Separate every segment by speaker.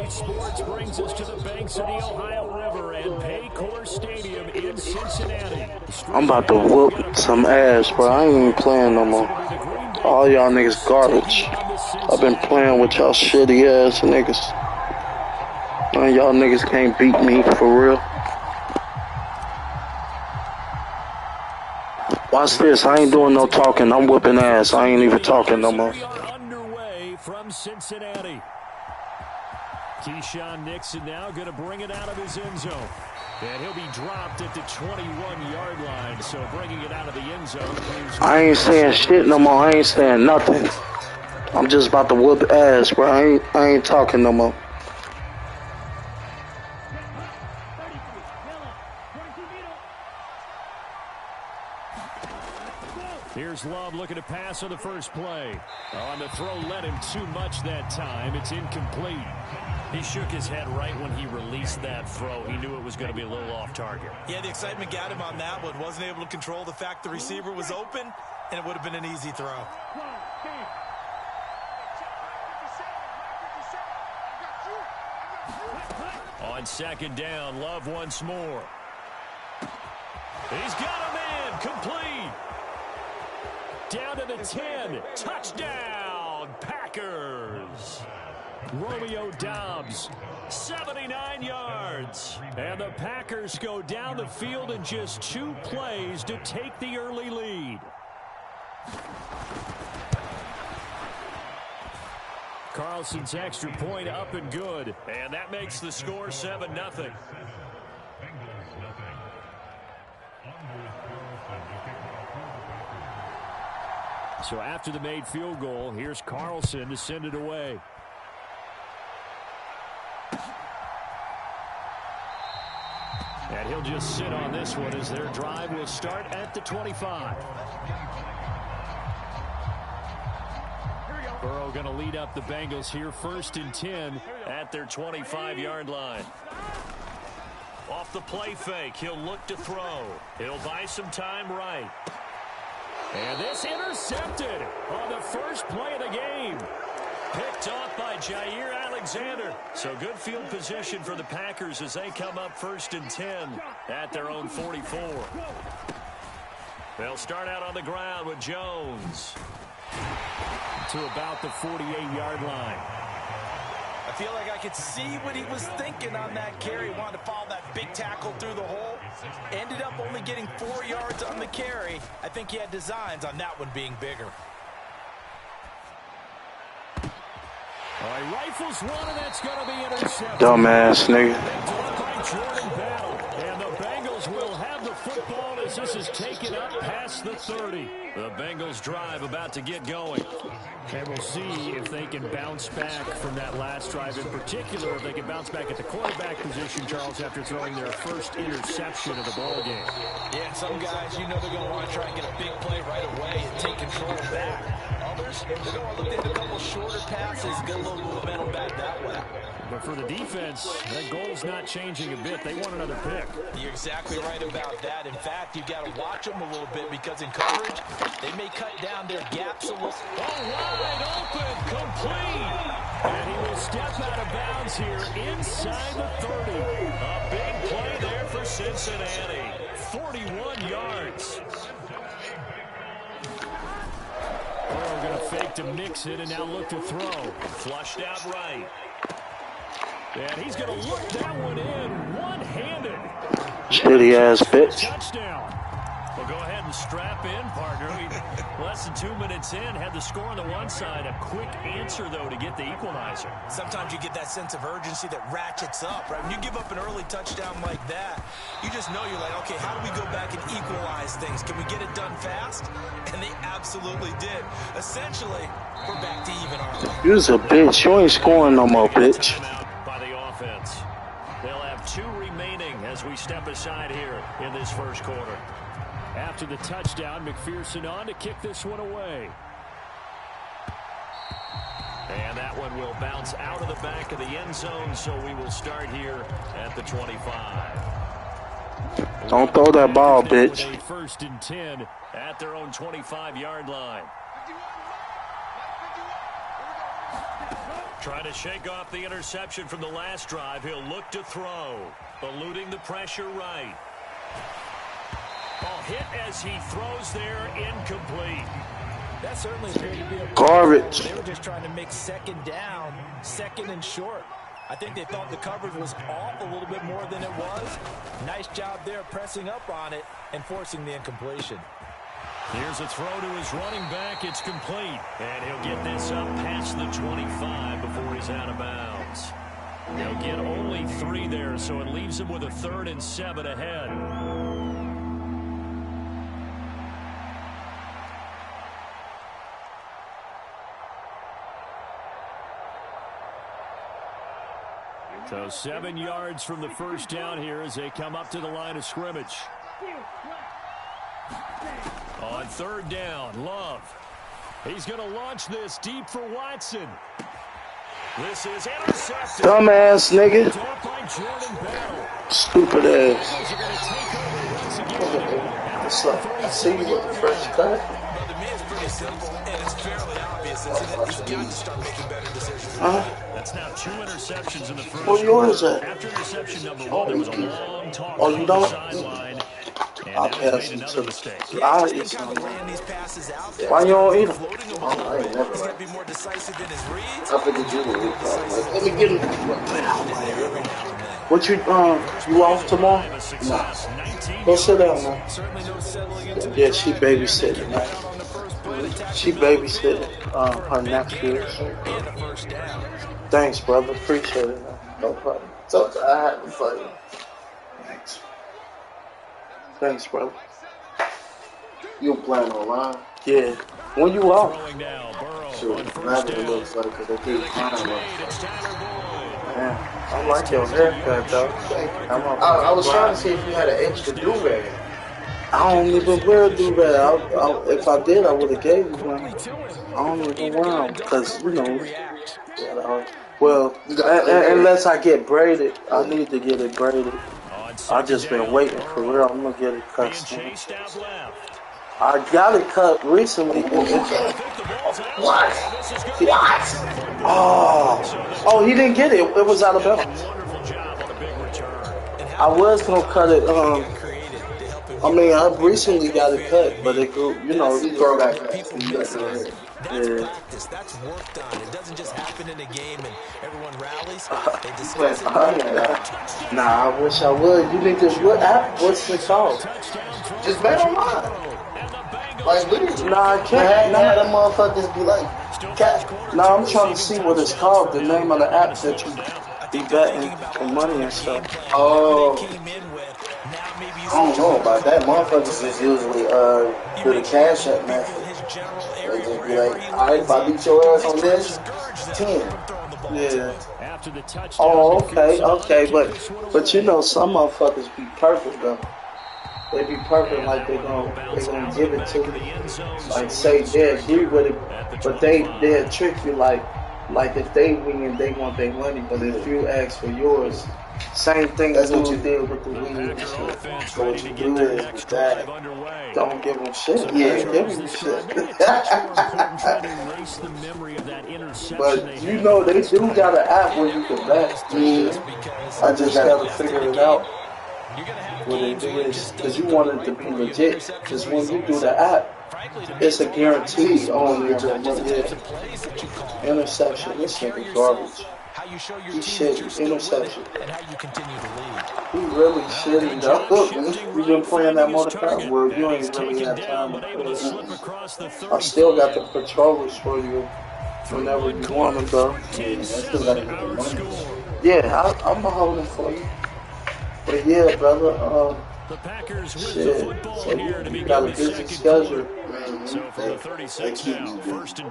Speaker 1: Sports brings us to the banks of the Ohio River and Paycor Stadium in Cincinnati.
Speaker 2: I'm about to whoop some ass, bro. I ain't even playing no more. All y'all niggas garbage. I've been playing with y'all shitty ass niggas. Man, y'all niggas can't beat me for real. Watch this. I ain't doing no talking. I'm whooping ass. I ain't even talking no more.
Speaker 1: We are underway from Cincinnati. Keyshawn Nixon now going to bring it out of his end zone. And he'll be dropped at the 21-yard line. So bringing it out of the end zone.
Speaker 2: I ain't saying shit no more. I ain't saying nothing. I'm just about to whoop ass, bro. I ain't talking no more.
Speaker 1: Here's Love looking to pass on the first play. On the throw, led him too much that time. It's incomplete. He shook his head right when he released that throw. He knew it was going to be a little off target.
Speaker 3: Yeah, the excitement got him on that one. Wasn't able to control the fact the receiver was open, and it would have been an easy throw.
Speaker 1: On second down, Love once more. He's got him in. Complete. Down to the 10. Touchdown, Packers. Romeo Doubs, 79 yards. And the Packers go down the field in just 2 plays to take the early lead. Carlson's extra point up and good. And that makes the score 7-0. So after the made field goal, here's Carlson to send it away. And he'll just sit on this one as their drive will start at the 25. Burrow going to lead up the Bengals here, 1st and 10 at their 25-yard line. Off the play fake, he'll look to throw. He'll buy some time right. And this intercepted on the first play of the game. Picked off by Jair Alexander. So good field position for the Packers as they come up 1st and 10 at their own 44. They'll start out on the ground with Jones to about the 48-yard line.
Speaker 3: I feel like I could see what he was thinking on that carry. Wanted to follow that big tackle through the hole. Ended up only getting 4 yards on the carry. I think he had designs on that one being bigger.
Speaker 1: All right, rifles one, and that's going to be intercepted.
Speaker 2: Dumbass nigga.
Speaker 1: And the Bengals will have the football as this is taken up past the 30. The Bengals drive about to get going. And we'll see if they can bounce back from that last drive. In particular, if they can bounce back at the quarterback position, Charles, after throwing their first interception of the ball game.
Speaker 3: Yeah, and some guys, you know they're going to want to try and get a big play right away and take control back. Others, they're going to want to look at a couple shorter passes, get a little momentum back that way.
Speaker 1: But for the defense, that goal's not changing a bit. They want another pick.
Speaker 3: You're exactly right about that. In fact, you've got to watch them a little bit because in coverage, they may cut down their gaps a little.
Speaker 1: Oh, wide open, complete. And he will step out of bounds here inside the 30. A big play there for Cincinnati. 41 yards. Burrow going to fake to mix it and now look to throw. Flushed out right. And he's going to look that one in one-handed.
Speaker 2: Shitty ass bitch.
Speaker 1: Touchdown. Well, go ahead and strap in, partner. Less than 2 minutes in, had the score on the one side. A quick answer, though, to get the equalizer.
Speaker 3: Sometimes you get that sense of urgency that ratchets up, right? When you give up an early touchdown like that, you just know you're like, okay, how do we go back and equalize things? Can we get it done fast? And they absolutely did. Essentially, we're back to even, aren't we?
Speaker 2: You's a bitch. You ain't scoring no more, bitch.
Speaker 1: By the offense. They'll have 2 remaining as we step aside here in this first quarter. After the touchdown, McPherson on to kick this one away. And that one will bounce out of the back of the end zone, so we will start here at the 25.
Speaker 2: Don't throw that ball, bitch.
Speaker 1: 1st and 10 at their own 25-yard line. Trying to shake off the interception from the last drive. He'll look to throw. Eluding the pressure right. Oh, hit as he throws there, incomplete.
Speaker 3: That certainly appeared to be a
Speaker 2: garbage.
Speaker 3: They were just trying to make second down, second and short. I think they thought the coverage was off a little bit more than it was. Nice job there pressing up on it and forcing the incompletion.
Speaker 1: Here's a throw to his running back. It's complete. And he'll get this up past the 25 before he's out of bounds. He'll get only 3 there, so it leaves him with a 3rd and 7 ahead. So 7 yards from the first down here as they come up to the line of scrimmage. On 3rd down, Love. He's going to launch this deep for Watson. This is intercepted.
Speaker 2: Dumbass nigga. Stupid ass. What's up? I see you with the fresh cut.
Speaker 3: The man's pretty simple, and it's fairly obvious. He's got to start making better decisions.
Speaker 1: That's now 2 interceptions in the first.
Speaker 2: What yours at?
Speaker 1: After interception number 1, there was a long talk
Speaker 2: oh, you don't?
Speaker 1: sideline.
Speaker 2: I'll pass it to
Speaker 1: mistake.
Speaker 2: I'll eat some. Why you don't eat them?
Speaker 4: I ain't never.
Speaker 3: He's got to be more decisive in his reads.
Speaker 4: I figured you would eat that.
Speaker 2: Let me get him. What you off tomorrow?
Speaker 4: Nah.
Speaker 2: Go sit down, man.
Speaker 3: Certainly no settling into
Speaker 2: Yeah, she babysitting, man. She babysitting her nephew.
Speaker 3: and a first down.
Speaker 2: Thanks, brother. Appreciate it, man. No problem.
Speaker 4: So I had to fight.
Speaker 2: Thanks. Thanks, brother.
Speaker 4: You playing online?
Speaker 2: Yeah. When you off?
Speaker 1: Throwing now, Burrow
Speaker 4: Sure.
Speaker 1: on first
Speaker 4: Imagine it
Speaker 1: down.
Speaker 4: looks like because they keep flying up.
Speaker 1: It's Tyler Boyd.
Speaker 2: Yeah. I like your haircut, though.
Speaker 4: I was trying to see if you had an extra do-rag.
Speaker 2: I don't even wear a do-rag. If I did, I would have gave you one. I don't even wear them because, you know, well, unless I get braided, I need to get it braided. I just been waiting for real. I'm gonna get it cut soon.
Speaker 1: Chased out left.
Speaker 2: I got it cut recently.
Speaker 4: What?
Speaker 2: Oh, he didn't get it. It was out of bounds.
Speaker 1: Wonderful job on a big return.
Speaker 2: I was gonna cut it. I mean, I recently got it cut, but it grew. You know,
Speaker 4: You throw back that.
Speaker 3: People
Speaker 4: You got
Speaker 3: miss
Speaker 4: to
Speaker 3: it.
Speaker 4: hit.
Speaker 3: That's
Speaker 2: Yeah.
Speaker 3: practice. That's work done. It doesn't just happen in a game and everyone rallies. They
Speaker 4: Playing
Speaker 3: discuss it.
Speaker 4: behind that.
Speaker 2: nah, I wish I would. You need this. What app? What's it called?
Speaker 4: Just bet online. Like, literally.
Speaker 2: Nah, I
Speaker 4: Had
Speaker 2: can't.
Speaker 4: them motherfuckers be like, cat.
Speaker 2: Nah, I'm trying to see what it's called. The name of the app that you be betting for money and stuff.
Speaker 4: Oh, I don't know about that. Motherfuckers is usually do the cash app method. They just be like, alright, if I beat your ass on this, 10.
Speaker 2: Yeah.
Speaker 1: After the touchdown.
Speaker 2: Oh, okay, but you know, some motherfuckers be perfect though. They be perfect, like they gonna give it to you. Like say they agree with it, but they'll trick you like if they win, they want their money, but if you ask for yours, same thing as what you did with the weed and shit. So what you do is with that, don't give them shit. Yeah, give them shit. But you know, they do got an app where you can bet. I just gotta figure it out. What they do is, because you want it to be legit. Because when you do the app, it's a guarantee on your interception. This nigga garbage. He shitty. Interception. He really shitty though. You been playing that Mordecai? Well, you ain't really had time to play it. I still got the controllers for you whenever you want them though. Yeah, I'm gonna hold them for you. But yeah, brother, shit, so you got a busy schedule.
Speaker 4: They keep me busy.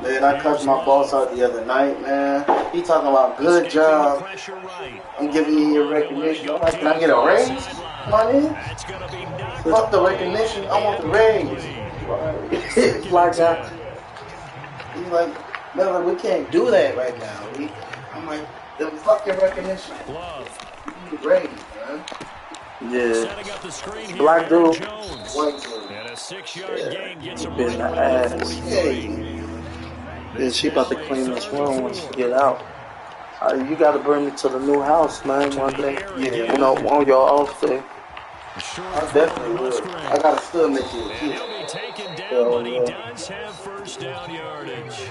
Speaker 4: Man, I cussed my boss out the other night, man. He talking about good job. I'm giving you your recognition. I'm like, can I get a raise? Money? Fuck the recognition. I want the raise.
Speaker 2: Like that.
Speaker 4: He's like, brother, we can't do that right now. I'm like, then fuck your recognition. You need a raise, man.
Speaker 2: Yeah. Black dude.
Speaker 4: White dude.
Speaker 1: And a 6-yard gain gets him
Speaker 2: Been the ass.
Speaker 4: Hey.
Speaker 2: Yeah, she about to clean this room when she get out. You gotta bring me to the new house, man, one day.
Speaker 4: Yeah.
Speaker 2: You know, on your off day.
Speaker 4: I definitely will. I gotta still make you a kid.
Speaker 1: He'll be taken down, but he does have first down yardage.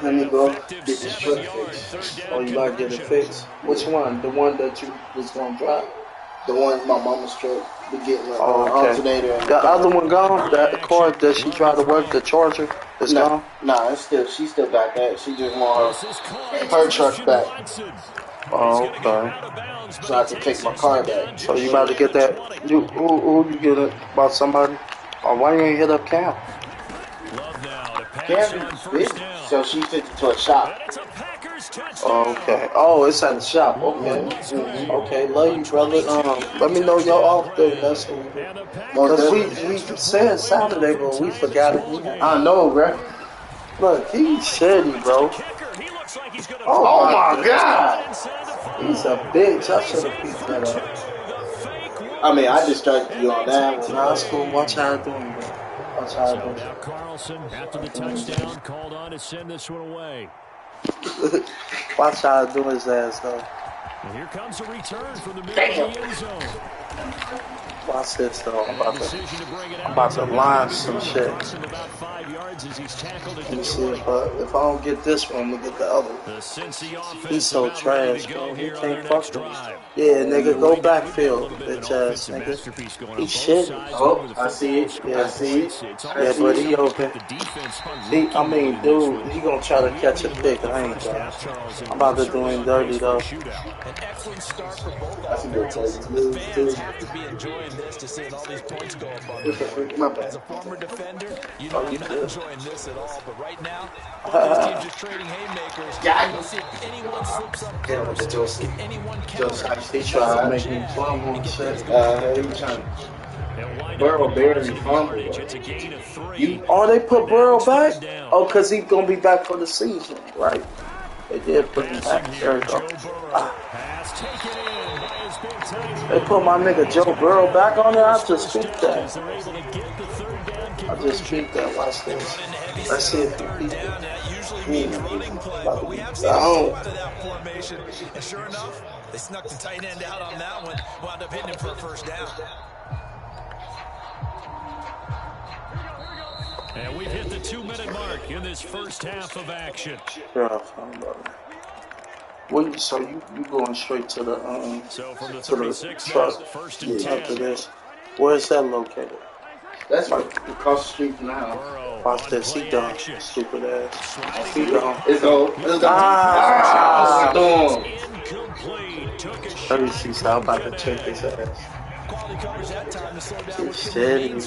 Speaker 2: Let me go get this truck fixed. Oh, you gotta get it fixed? Which one? The one that you was gonna drive?
Speaker 4: The one my mama's truck. We getting an alternator. And
Speaker 2: the other one gone? That car that she tried to work, the Charger, is gone?
Speaker 4: Nah, she still got that. She just want her truck back.
Speaker 2: Oh, okay.
Speaker 4: So I can take my car back.
Speaker 2: So you about to get that? Who you get it? About somebody? Or why you ain't hit up Cam?
Speaker 4: Cam is busy. So she took it to a shop.
Speaker 2: Okay. Oh, it's at the shop. Okay. Okay. Love you, brother. Let me know your off day. That's because we said Saturday, but we forgot it.
Speaker 4: I know, bro.
Speaker 2: Look, he's shitty, bro.
Speaker 4: Oh my God.
Speaker 2: He's a bitch. I should have picked that up.
Speaker 3: I mean, I distracted you on that one.
Speaker 2: Nah, it's cool. Watch how I do it, bro. Watch how I do it.
Speaker 1: Now Carlson, after the touchdown, called on to send this one away.
Speaker 2: Watch how I do his ass, though.
Speaker 1: And here comes a return from the middle of the end zone.
Speaker 2: Watch this, though. I'm about to line some shit. Let me see if I don't get this one, I'm going to get the other one. He's so trash, bro. He can't fuck with me. Yeah, nigga, go backfield, bitch ass nigga. He's shit.
Speaker 4: Oh, I see it.
Speaker 2: Yeah,
Speaker 4: I see it.
Speaker 2: Yeah, but he open. I mean, dude, he gonna try to catch a pick. I ain't trying. I'm about to do him dirty, though.
Speaker 4: That's a good play. Dude.
Speaker 3: This to seeing all these points go up on
Speaker 4: My bad.
Speaker 3: As a former defender, you know you're not enjoying this at all. But right now, both these teams are trading haymakers. We'll see if anyone slips up first. If anyone counters.
Speaker 2: He tried to make me fumble and shit.
Speaker 4: He trying to Burrow barely fumbled.
Speaker 2: They put Burrow back? Oh, because he's going to be back for the season, right? They did put him back. There we go. They put my nigga Joe Burrow back on there. I just peeped that. Watch this. Let's see if he beat it.
Speaker 3: And sure enough, they snuck the tight end out on that one. Wound up hitting him for a first down.
Speaker 1: And we've hit the 2-minute mark in this first half of action.
Speaker 2: So you going straight to the
Speaker 1: so from the
Speaker 2: 36 truck?
Speaker 1: First and 10.
Speaker 2: After this, where is that located?
Speaker 4: That's like across the street from the house.
Speaker 2: Watch this, he done, stupid ass. He done.
Speaker 4: It's go.
Speaker 2: Let me see, so I'm about to check his ass. He's steady, bro.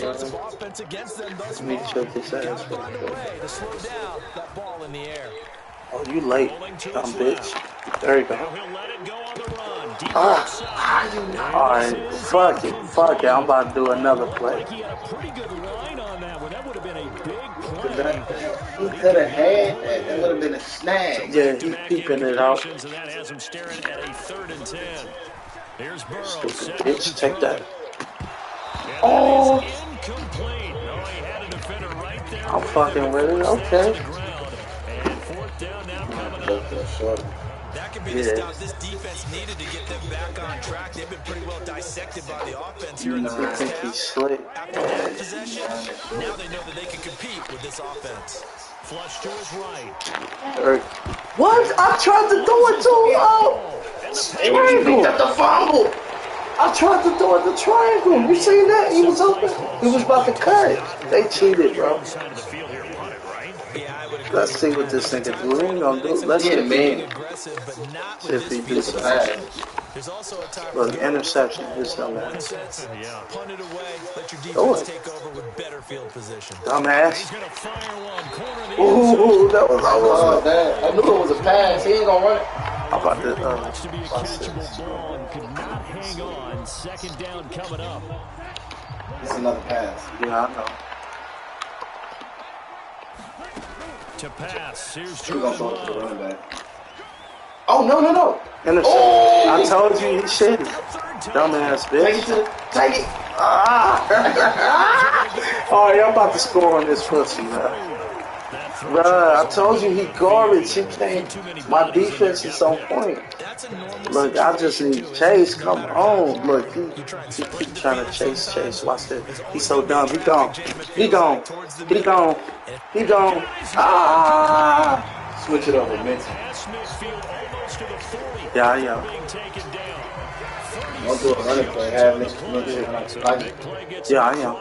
Speaker 2: Let me check his ass real quick. Oh, you late, dumb bitch. There you go. Alright, fuck it. I'm about to do another play.
Speaker 1: He had a pretty good line on that one. That would have been a big play.
Speaker 4: He could have had that. That would have been a snag.
Speaker 2: Yeah, he's peeping it out.
Speaker 1: And that has him staring at a 3rd and 10. Here's Burrow.
Speaker 2: Stupid bitch, take that.
Speaker 1: Oh! Incomplete. No, he had a defender right there.
Speaker 2: I'm fucking with it. Okay.
Speaker 1: And 4th down now coming up.
Speaker 3: That could be the stop this defense needed to get them back on track. They've been pretty well dissected by the offense here in the first half.
Speaker 2: He's slick.
Speaker 3: After that possession, now they know that they can compete with this offense.
Speaker 1: Flush to his right.
Speaker 2: What? I tried to do it too. Triangle.
Speaker 4: Got the fumble.
Speaker 2: I tried to do it the triangle. You seen that? He was open. He was about to cut. They cheated, bro. Let's see what this nigga do. We ain't gonna do. Let's see if he do some pass. Look, interception. This dumbass. Do it. Dumbass. Ooh, that was almost.
Speaker 4: I knew it was a pass. He ain't gonna run it.
Speaker 2: How about this? Watch this.
Speaker 1: Could not hang on. 2nd down coming up.
Speaker 4: It's another pass.
Speaker 2: Yeah, I know.
Speaker 1: To pass. Here's
Speaker 4: We're gonna throw it to the
Speaker 1: Jordan.
Speaker 4: running back. Oh, no.
Speaker 2: Interception.
Speaker 4: Oh!
Speaker 2: I told you he's shitty. Dumbass bitch.
Speaker 4: Take it.
Speaker 2: Oh, y'all about to score on this pussy, man. Bruh, I told you he garbage. He can't. My defense is on point. Look, I just need Chase. Come on. Look, he keep trying to chase. Watch this. He's so dumb. He gone. He gone. He gone. He gone. Ah!
Speaker 4: Switch it over, Mitch.
Speaker 2: Yeah.
Speaker 4: Don't do a running play. Have Mitch
Speaker 2: Yeah, I am.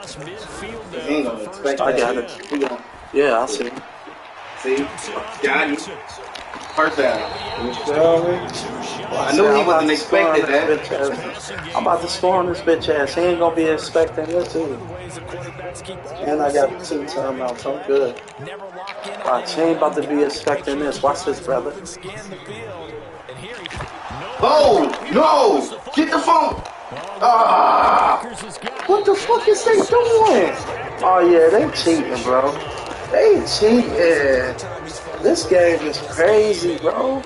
Speaker 4: He ain't gonna expect
Speaker 2: I
Speaker 4: that.
Speaker 2: got it. Yeah, I see.
Speaker 4: See? Got you. First down. You feel me? Well, I knew he wasn't expecting that.
Speaker 2: I'm about to score on this bitch ass. He ain't gonna be expecting this either. And I got 2 timeouts. I'm good. Alright, she ain't about to be expecting this. Watch this, brother.
Speaker 4: Oh, no! Get the phone! Ah!
Speaker 2: What the fuck is they doing? Oh, yeah, they cheating, bro. They cheating. This game is crazy, bro.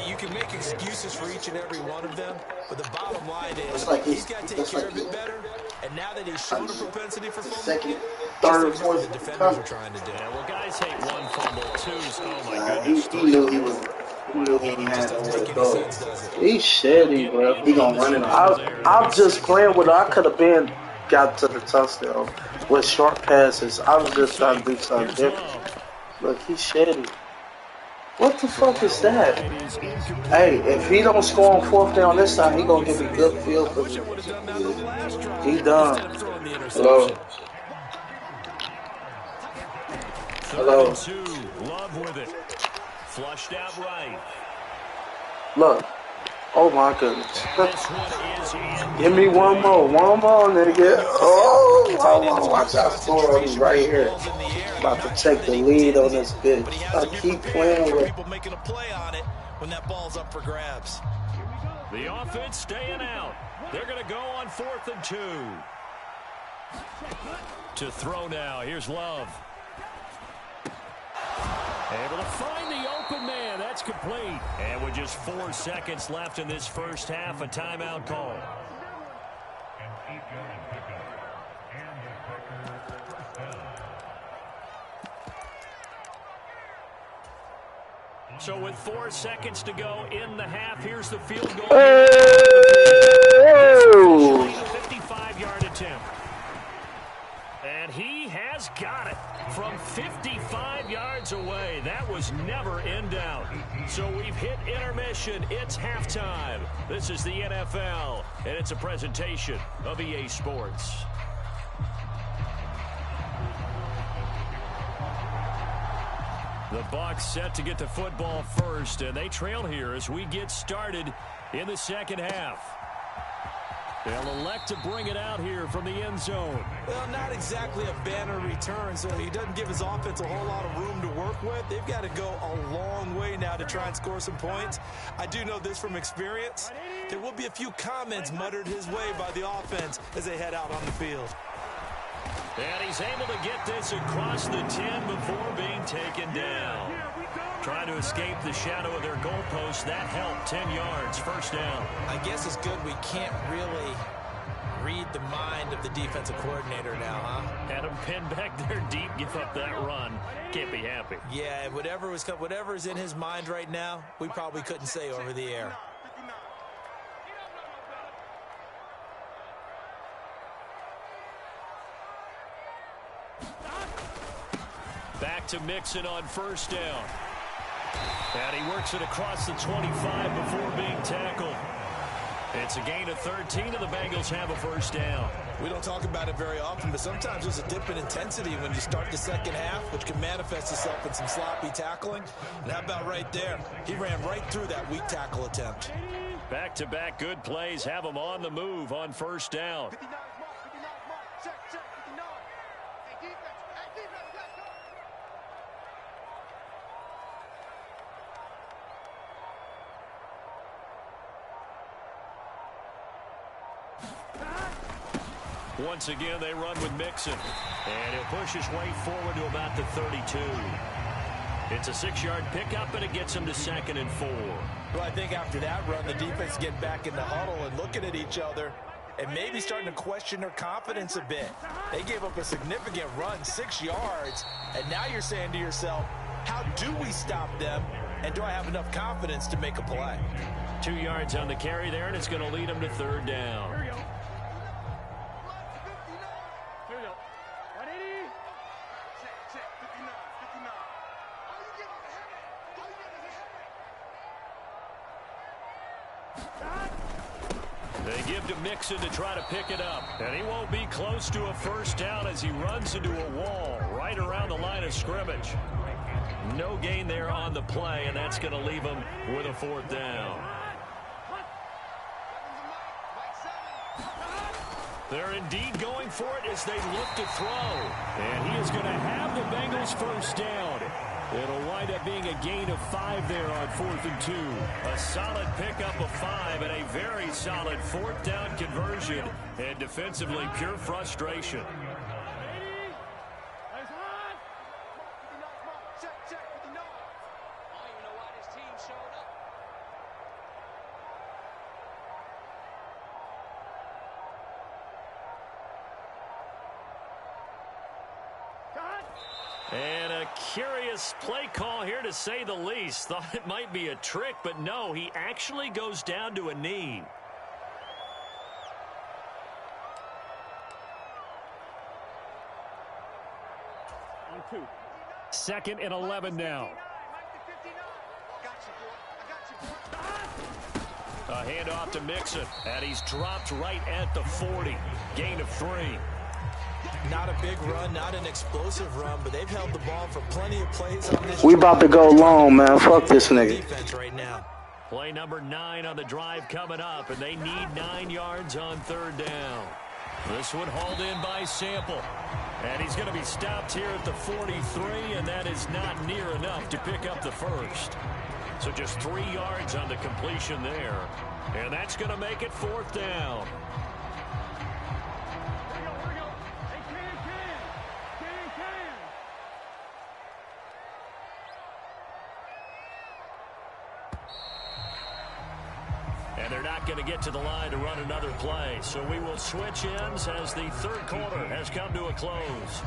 Speaker 3: You can make excuses for each and every one of them, but the bottom line is
Speaker 4: he's
Speaker 3: got to take care of it better. And now that he's shown a propensity for fumble,
Speaker 4: second, third, fourth,
Speaker 3: the defenders are trying to do.
Speaker 1: Yeah, well, guys hate one fumble, twos. Oh my
Speaker 4: he
Speaker 1: goodness.
Speaker 4: knew he was. He knew he had nowhere to go.
Speaker 2: He's shitty, bro.
Speaker 4: He gonna run it.
Speaker 2: I'm just playing with it. I could have been got to the touchdown with short passes. I was just trying to do something different. Look, he's shitty. What the fuck is that? Hey, if he don't score on 4th down this time, he gonna give me good field position. He done.
Speaker 4: Hello. Hello.
Speaker 1: Love with it. Flushed out right.
Speaker 2: Look. Oh my goodness. Give me one more, nigga. Oh, hold on. Watch out, score on me right here. About to take the lead on this bitch. I keep playing with.
Speaker 3: People making a play on it when that ball's up for grabs.
Speaker 1: The offense staying out. They're going to go on 4th and 2. To throw now. Here's Love. Able to find the open man. That's complete. And with just 4 seconds left in this first half, a timeout call. So with 4 seconds to go in the half, here's the field goal.
Speaker 2: Oh!
Speaker 1: 55-yard attempt. And he has got it from 55 yards away. That was never in doubt. So we've hit intermission. It's halftime. This is the NFL, and it's a presentation of EA Sports. The Bucs set to get the football first, and they trail here as we get started in the second half. They'll elect to bring it out here from the end zone.
Speaker 3: Well, not exactly a banner return, so he doesn't give his offense a whole lot of room to work with. They've got to go a long way now to try and score some points. I do know this from experience. There will be a few comments muttered his way by the offense as they head out on the field.
Speaker 1: And he's able to get this across the 10 before being taken down. Trying to escape the shadow of their goalpost. That helped. 10 yards. First down.
Speaker 3: I guess it's good we can't really read the mind of the defensive coordinator now, huh?
Speaker 1: Had him pinned back there deep, give up that run. Can't be happy.
Speaker 3: Yeah, whatever is in his mind right now, we probably couldn't say over the air.
Speaker 1: Back to Mixon on first down. And he works it across the 25 before being tackled. It's a gain of 13, and the Bengals have a first down.
Speaker 3: We don't talk about it very often, but sometimes there's a dip in intensity when you start the second half, which can manifest itself in some sloppy tackling. And how about right there? He ran right through that weak tackle attempt.
Speaker 1: Back-to-back good plays have him on the move on first down. Once again, they run with Mixon. And he'll push his way forward to about the 32. It's a 6-yard pickup, and it gets him to 2nd and 4.
Speaker 3: Well, I think after that run, the defense getting back in the huddle and looking at each other and maybe starting to question their confidence a bit. They gave up a significant run, 6 yards, and now you're saying to yourself, How do we stop them? And do I have enough confidence to make a play?
Speaker 1: 2 yards on the carry there, and it's going to lead them to third down.
Speaker 5: Here we go. Here we go. 180. Check. 59.
Speaker 1: They give to Mixon to try to pick it up. And he won't be close to a first down as he runs into a wall right around the line of scrimmage. No gain there on the play, and that's going to leave him with a fourth down. They're indeed going for it as they look to throw. And he is going to have the Bengals first down. It'll wind up being a gain of 5 there on 4th and 2. A solid pickup of 5 and a very solid fourth down conversion. And defensively, pure frustration. And a curious play call here, to say the least. Thought it might be a trick, but no, he actually goes down to a knee.
Speaker 5: On 2.
Speaker 1: 2nd and 11 now. A handoff to Mixon, and he's dropped right at the 40. Gain of 3.
Speaker 3: Not a big run, not an explosive run, but they've held the ball for plenty of plays on this.
Speaker 2: We about to go long, man. Fuck this nigga.
Speaker 3: Defense right now.
Speaker 1: Play number 9 on the drive coming up, and they need 9 yards on third down. This one hauled in by Sample. And he's going to be stopped here at the 43, and that is not near enough to pick up the first. So just 3 yards on the completion there. And that's going to make it fourth down. And they're not going to get to the line to run another play. So we will switch ends as the third quarter has come to a close.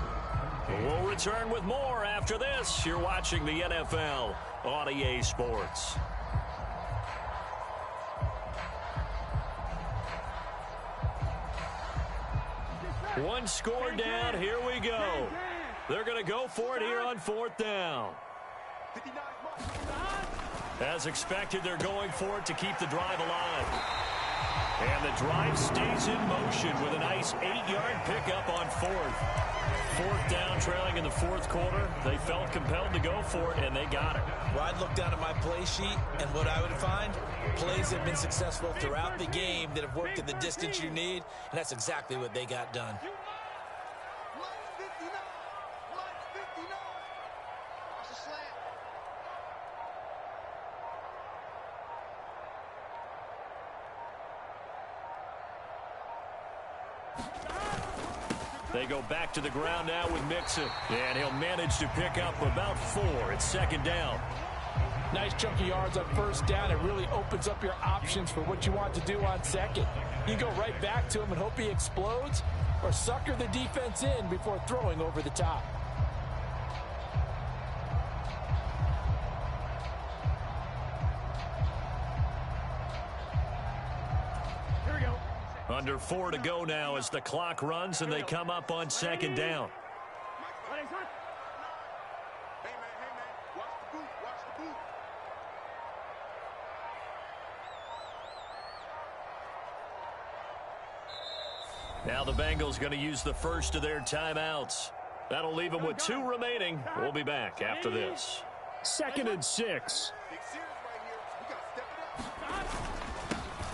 Speaker 1: We'll return with more after this. You're watching the NFL on EA Sports. One score down. Here we go. They're going to go for it here on fourth down. As expected, they're going for it to keep the drive alive. And the drive stays in motion with a nice 8-yard pickup on fourth. Fourth down, trailing in the fourth quarter. They felt compelled to go for it, and they got it.
Speaker 3: Well, I'd look down at my play sheet, and what I would find, plays have been successful throughout the game that have worked at the distance you need, and that's exactly what they got done.
Speaker 1: They go back to the ground now with Mixon. And he'll manage to pick up about 4. It's second down.
Speaker 6: Nice chunky yards on first down. It really opens up your options for what you want to do on second. You can go right back to him and hope he explodes, or sucker the defense in before throwing over the top.
Speaker 1: Under 4 to go now as the clock runs and they come up on second down. Now the Bengals going to use the first of their timeouts. That'll leave them with 2 remaining. We'll be back after this. 2nd and 6.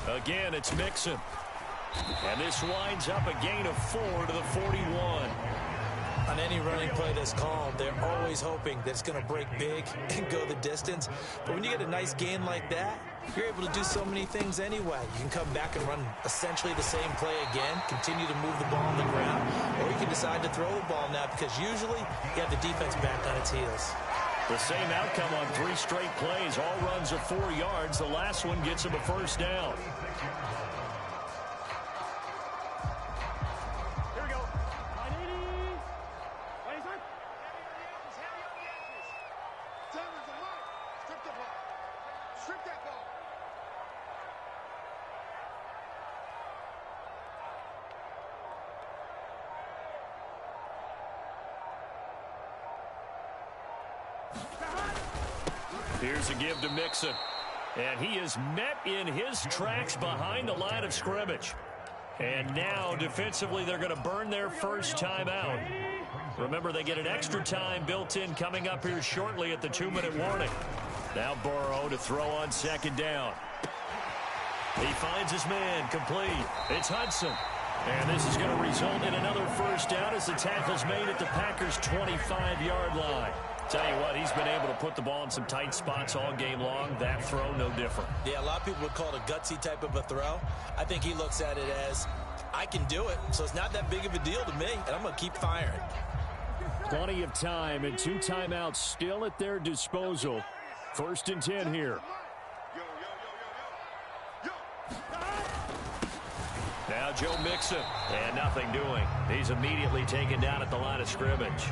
Speaker 1: Again, it's Mixon. And this winds up a gain of 4 to the 41.
Speaker 3: On any running play that's called, they're always hoping that it's going to break big and go the distance. But when you get a nice gain like that, you're able to do so many things anyway. You can come back and run essentially the same play again, continue to move the ball on the ground, or you can decide to throw the ball now because usually you have the defense back on its heels.
Speaker 1: The same outcome on 3 straight plays. All runs of 4 yards. The last one gets him a first down. Here's a give to Mixon. And he is met in his tracks behind the line of scrimmage. And now, defensively, they're going to burn their first timeout. Remember, they get an extra time built in coming up here shortly at the 2-minute warning. Now Burrow to throw on second down. He finds his man, complete. It's Hudson. And this is going to result in another first down as the tackle's made at the Packers' 25-yard line. Tell you what, he's been able to put the ball in some tight spots all game long. That throw, no different.
Speaker 3: Yeah, a lot of people would call it a gutsy type of a throw. I think he looks at it as, I can do it, so it's not that big of a deal to me, and I'm going to keep firing.
Speaker 1: Plenty of time and 2 timeouts still at their disposal. 1st and 10 here. Now Joe Mixon, and nothing doing. He's immediately taken down at the line of scrimmage.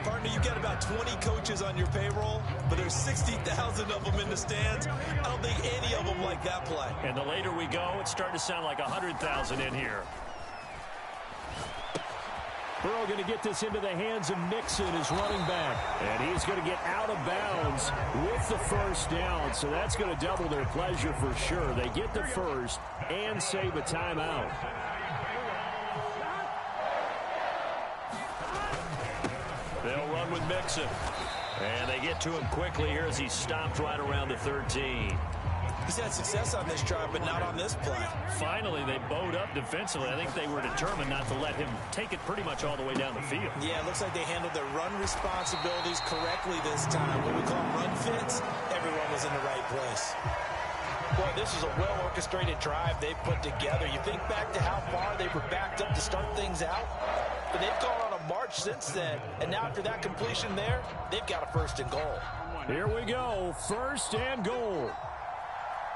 Speaker 3: Partner, you've got about 20 coaches on your payroll, but there's 60,000 of them in the stands. I don't think any of them like that play.
Speaker 1: And the later we go, it's starting to sound like 100,000 in here. Burrow going to get this into the hands of Mixon as running back. And he's going to get out of bounds with the first down. So that's going to double their pleasure for sure. They get the first and save a timeout. They'll run with Mixon. And they get to him quickly here as he stopped right around the 13.
Speaker 3: He's had success on this drive, but not on this play.
Speaker 1: Finally, they bowed up defensively. I think they were determined not to let him take it pretty much all the way down the field.
Speaker 3: Yeah, it looks like they handled their run responsibilities correctly this time. What we call run fits, everyone was in the right place. Boy, this is a well-orchestrated drive they've put together. You think back to how far they were backed up to start things out, but they've gone on a march since then. And now after that completion there, they've got a 1st and goal.
Speaker 1: Here we go, 1st and goal.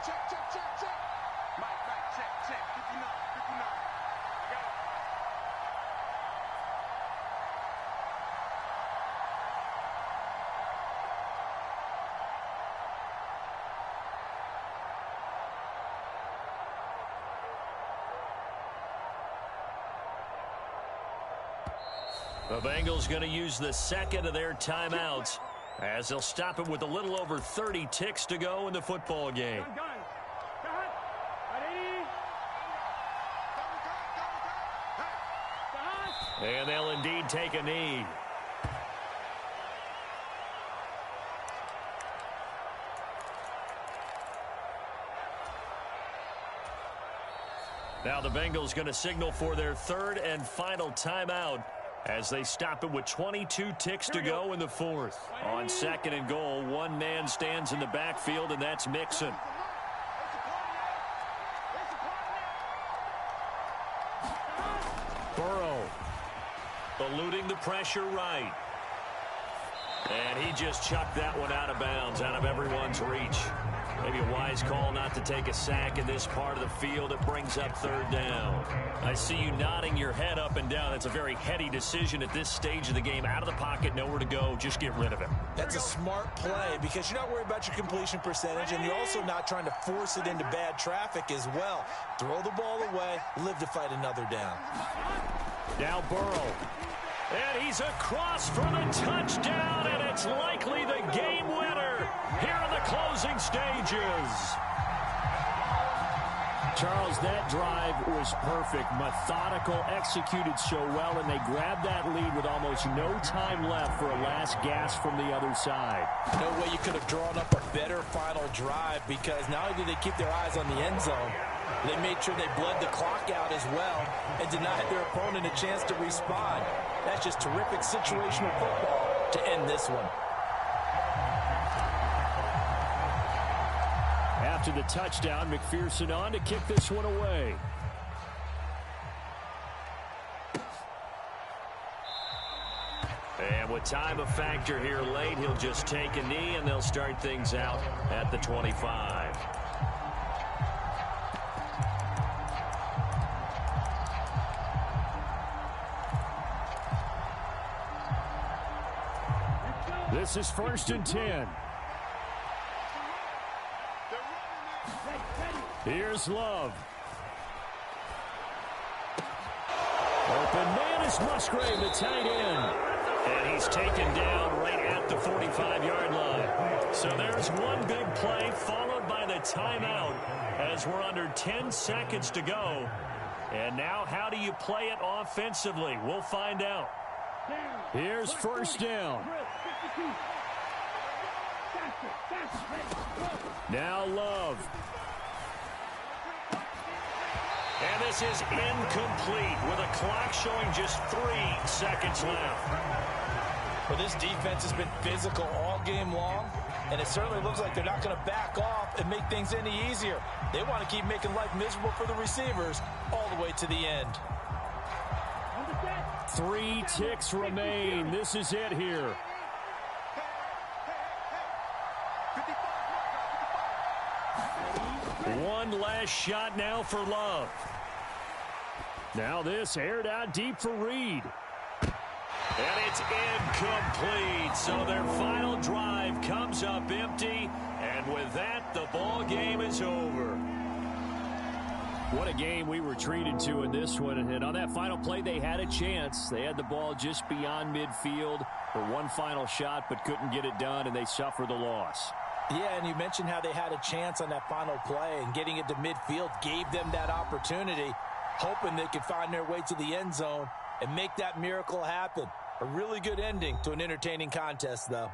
Speaker 5: Check, check, check, check. Mike, check, check. 59, 59. I got it.
Speaker 1: The Bengals going to use the second of their timeouts as they'll stop it with a little over 30 ticks to go in the football game. And they'll indeed take a knee. Now the Bengals going to signal for their 3rd and final timeout as they stop it with 22 ticks to go in the 4th. On 2nd and goal, one man stands in the backfield, and that's Mixon. Burrow eluding the pressure right. And he just chucked that one out of bounds, out of everyone's reach. Maybe a wise call not to take a sack in this part of the field. It brings up 3rd down. I see you nodding your head up and down. It's a very heady decision at this stage of the game. Out of the pocket, nowhere to go. Just get rid of him.
Speaker 3: That's a smart play because you're not worried about your completion percentage, and you're also not trying to force it into bad traffic as well. Throw the ball away, live to fight another down.
Speaker 1: Now Burrow. And he's across for the touchdown, and it's likely the game winner here in the closing stages. Charles, that drive was perfect, methodical, executed so well, and they grabbed that lead with almost no time left for a last gasp from the other side.
Speaker 3: No way you could have drawn up a better final drive because not only did they keep their eyes on the end zone, they made sure they bled the clock out as well and denied their opponent a chance to respond. That's just terrific situational football to end this one.
Speaker 1: After the touchdown, McPherson on to kick this one away. And with time a factor here late, he'll just take a knee and they'll start things out at the 25. This is 1st and 10. Here's Love. Open man is Musgrave, the tight end. And he's taken down right at the 45-yard line. So there's one big play followed by the timeout as we're under 10 seconds to go. And now how do you play it offensively? We'll find out. Here's first down. Now Love. And this is incomplete with a clock showing just 3 seconds left.
Speaker 6: Well, this defense has been physical all game long, and it certainly looks like they're not going to back off and make things any easier. They want to keep making life miserable for the receivers all the way to the end.
Speaker 1: 3 ticks remain. This is it here. One last shot now for Love. Now this aired out deep for Reed. And it's incomplete. So their final drive comes up empty. And with that, the ball game is over. What a game we were treated to in this one. And on that final play, they had a chance. They had the ball just beyond midfield for one final shot, but couldn't get it done, and they suffer the loss.
Speaker 6: Yeah, and you mentioned how they had a chance on that final play, and getting it to midfield gave them that opportunity, hoping they could find their way to the end zone and make that miracle happen. A really good ending to an entertaining contest, though.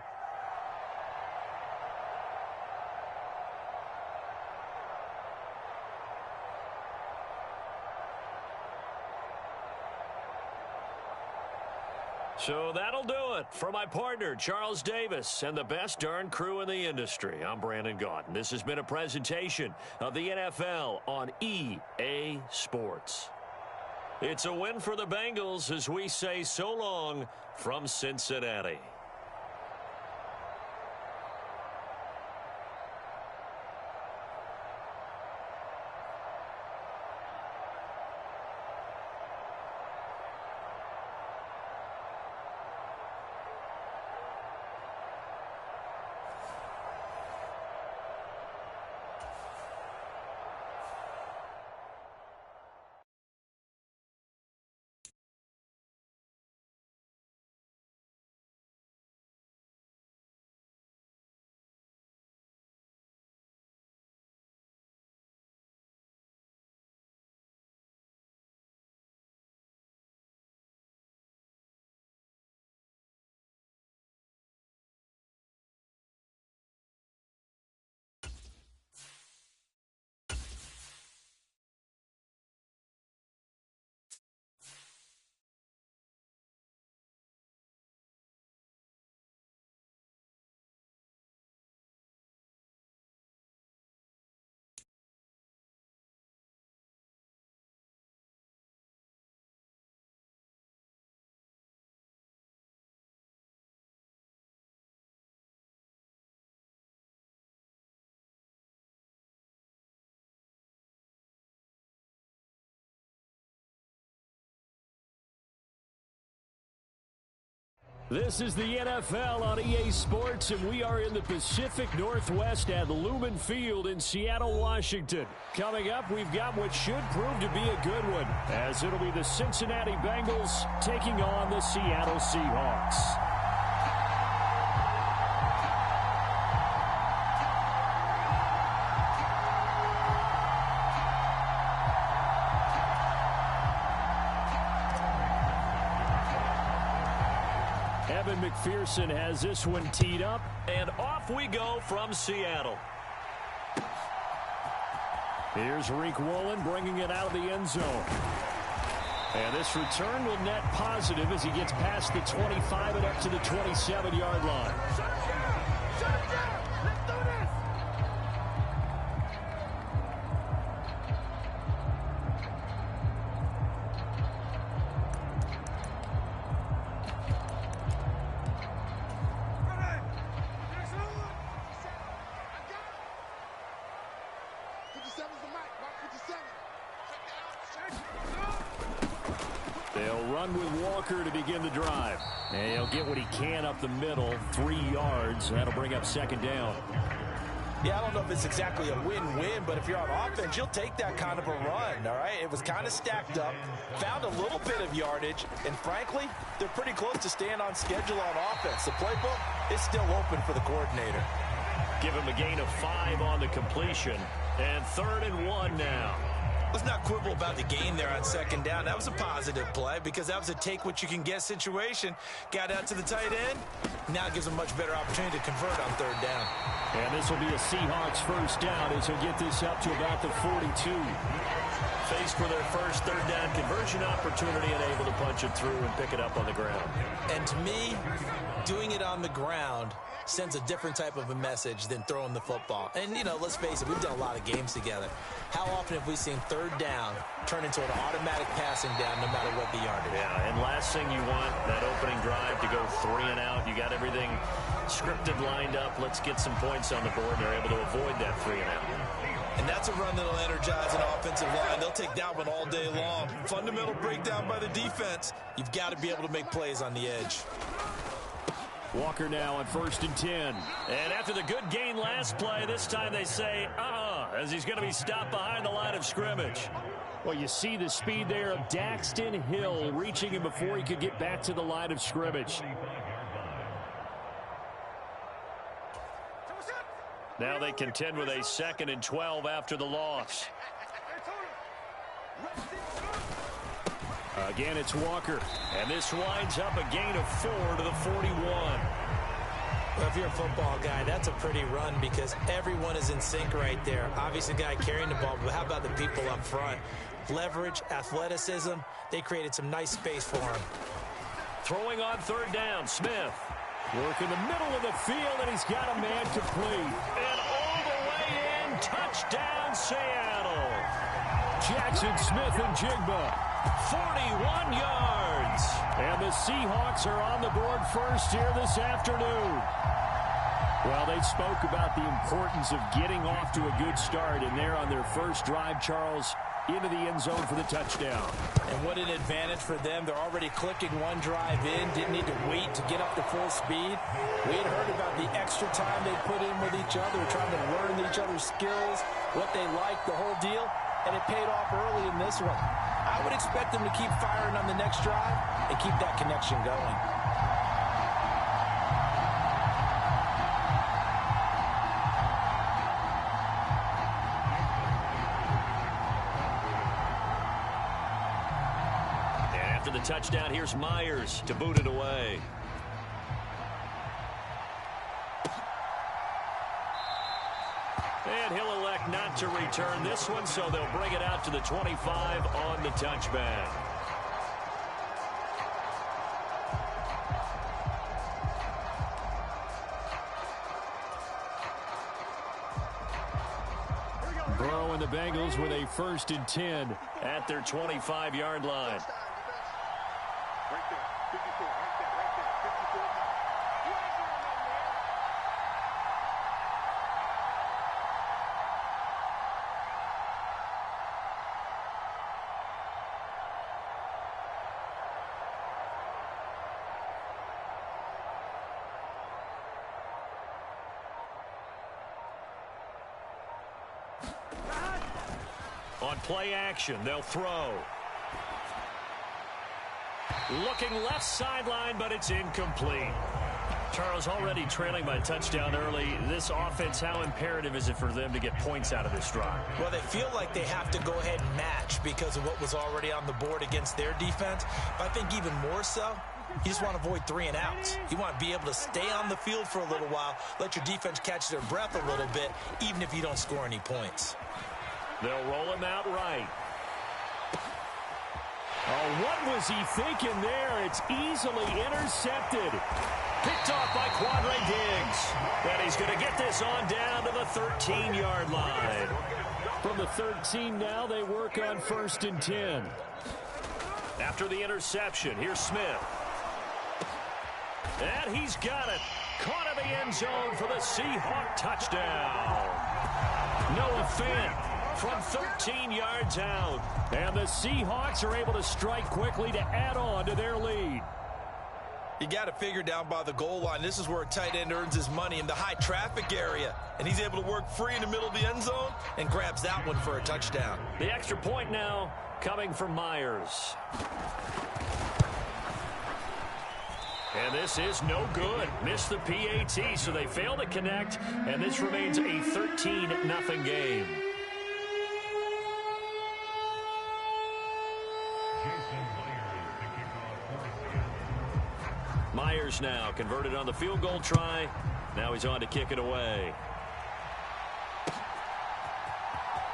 Speaker 1: So that'll do it for my partner, Charles Davis, and the best darn crew in the industry. I'm Brandon Gaudin. This has been a presentation of the NFL on EA Sports. It's a win for the Bengals as we say so long from Cincinnati. This is the NFL on EA Sports, and we are in the Pacific Northwest at Lumen Field in Seattle, Washington. Coming up, we've got what should prove to be a good one, as it'll be the Cincinnati Bengals taking on the Seattle Seahawks. McPherson has this one teed up, and off we go from Seattle. Here's Rick Woolen bringing it out of the end zone. And this return will net positive as he gets past the 25 and up to the 27-yard line. They'll run with Walker to begin the drive. And he'll get what he can up the middle, 3 yards. That'll bring up second down.
Speaker 6: Yeah, I don't know if it's exactly a win-win, but if you're on offense, you'll take that kind of a run, all right? It was kind of stacked up, found a little bit of yardage, and frankly, they're pretty close to staying on schedule on offense. The playbook is still open for the coordinator.
Speaker 1: Give him a gain of 5 on the completion, and 3rd and 1 now.
Speaker 3: Let's not quibble about the gain there on 2nd down. That was a positive play because that was a take-what-you-can-get situation. Got out to the tight end. Now gives them a much better opportunity to convert on 3rd down.
Speaker 1: And this will be a Seahawks 1st down as he'll get this up to about the 42. Faced for their first 3rd down conversion opportunity and able to punch it through and pick it up on the ground.
Speaker 3: And to me, doing it on the ground sends a different type of a message than throwing the football. And, you know, let's face it, we've done a lot of games together. How often have we seen 3rd down turn into an automatic passing down no matter what the yardage?
Speaker 1: Yeah, and last thing you want, that opening drive to go 3 and out. You got everything scripted, lined up. Let's get some points on the board. They're able to avoid that 3 and out.
Speaker 3: And that's a run that'll energize an offensive line. They'll take that one all day long. Fundamental breakdown by the defense. You've got to be able to make plays on the edge.
Speaker 1: Walker now on 1st and 10. And after the good gain last play, this time they say, as he's going to be stopped behind the line of scrimmage. Well, you see the speed there of Daxton Hill reaching him before he could get back to the line of scrimmage. Now they contend with a 2nd and 12 after the loss. Again, it's Walker. And this winds up a gain of 4 to the 41.
Speaker 3: Well, if you're a football guy, that's a pretty run because everyone is in sync right there. Obviously, the guy carrying the ball, but how about the people up front? Leverage, athleticism, they created some nice space for him.
Speaker 1: Throwing on 3rd down, Smith. Work in the middle of the field, and he's got a man complete. And all the way in, touchdown, Seattle. Jackson Smith and Jigba, 41 yards. And the Seahawks are on the board first here this afternoon. Well, they spoke about the importance of getting off to a good start, and they're on their first drive, Charles, into the end zone for the touchdown.
Speaker 6: And what an advantage for them. They're already clicking one drive in, didn't need to wait to get up to full speed. We had heard about the extra time they put in with each other, trying to learn each other's skills, what they like, the whole deal, and it paid off early in this one. I would expect them to keep firing on the next drive and keep that connection going.
Speaker 1: The touchdown, here's Myers to boot it away. And he'll elect not to return this one, so they'll bring it out to the 25 on the touchback. Burrow and the Bengals with a 1st and 10 at their 25-yard line. On play action, they'll throw. Looking left sideline, but it's incomplete. Charles, already trailing by touchdown early. This offense, how imperative is it for them to get points out of this drive?
Speaker 3: Well, they feel like they have to go ahead and match because of what was already on the board against their defense. But I think even more so, you just want to avoid 3 and outs. You want to be able to stay on the field for a little while, let your defense catch their breath a little bit, even if you don't score any points.
Speaker 1: They'll roll him out right. Oh, what was he thinking there? It's easily intercepted. Picked off by Quadre Diggs. And he's going to get this on down to the 13-yard line. From the 13 now, they work on 1st and 10. After the interception, here's Smith. And he's got it. Caught in the end zone for the Seahawk touchdown. Noah Fant from 13 yards out. And the Seahawks are able to strike quickly to add on to their lead.
Speaker 3: You got to figure down by the goal line. This is where a tight end earns his money, in the high traffic area. And he's able to work free in the middle of the end zone and grabs that one for a touchdown.
Speaker 1: The extra point now coming from Myers. And this is no good. Missed the PAT, so they fail to connect, and this remains a 13-0 game. Myers now converted on the field goal try. Now he's on to kick it away.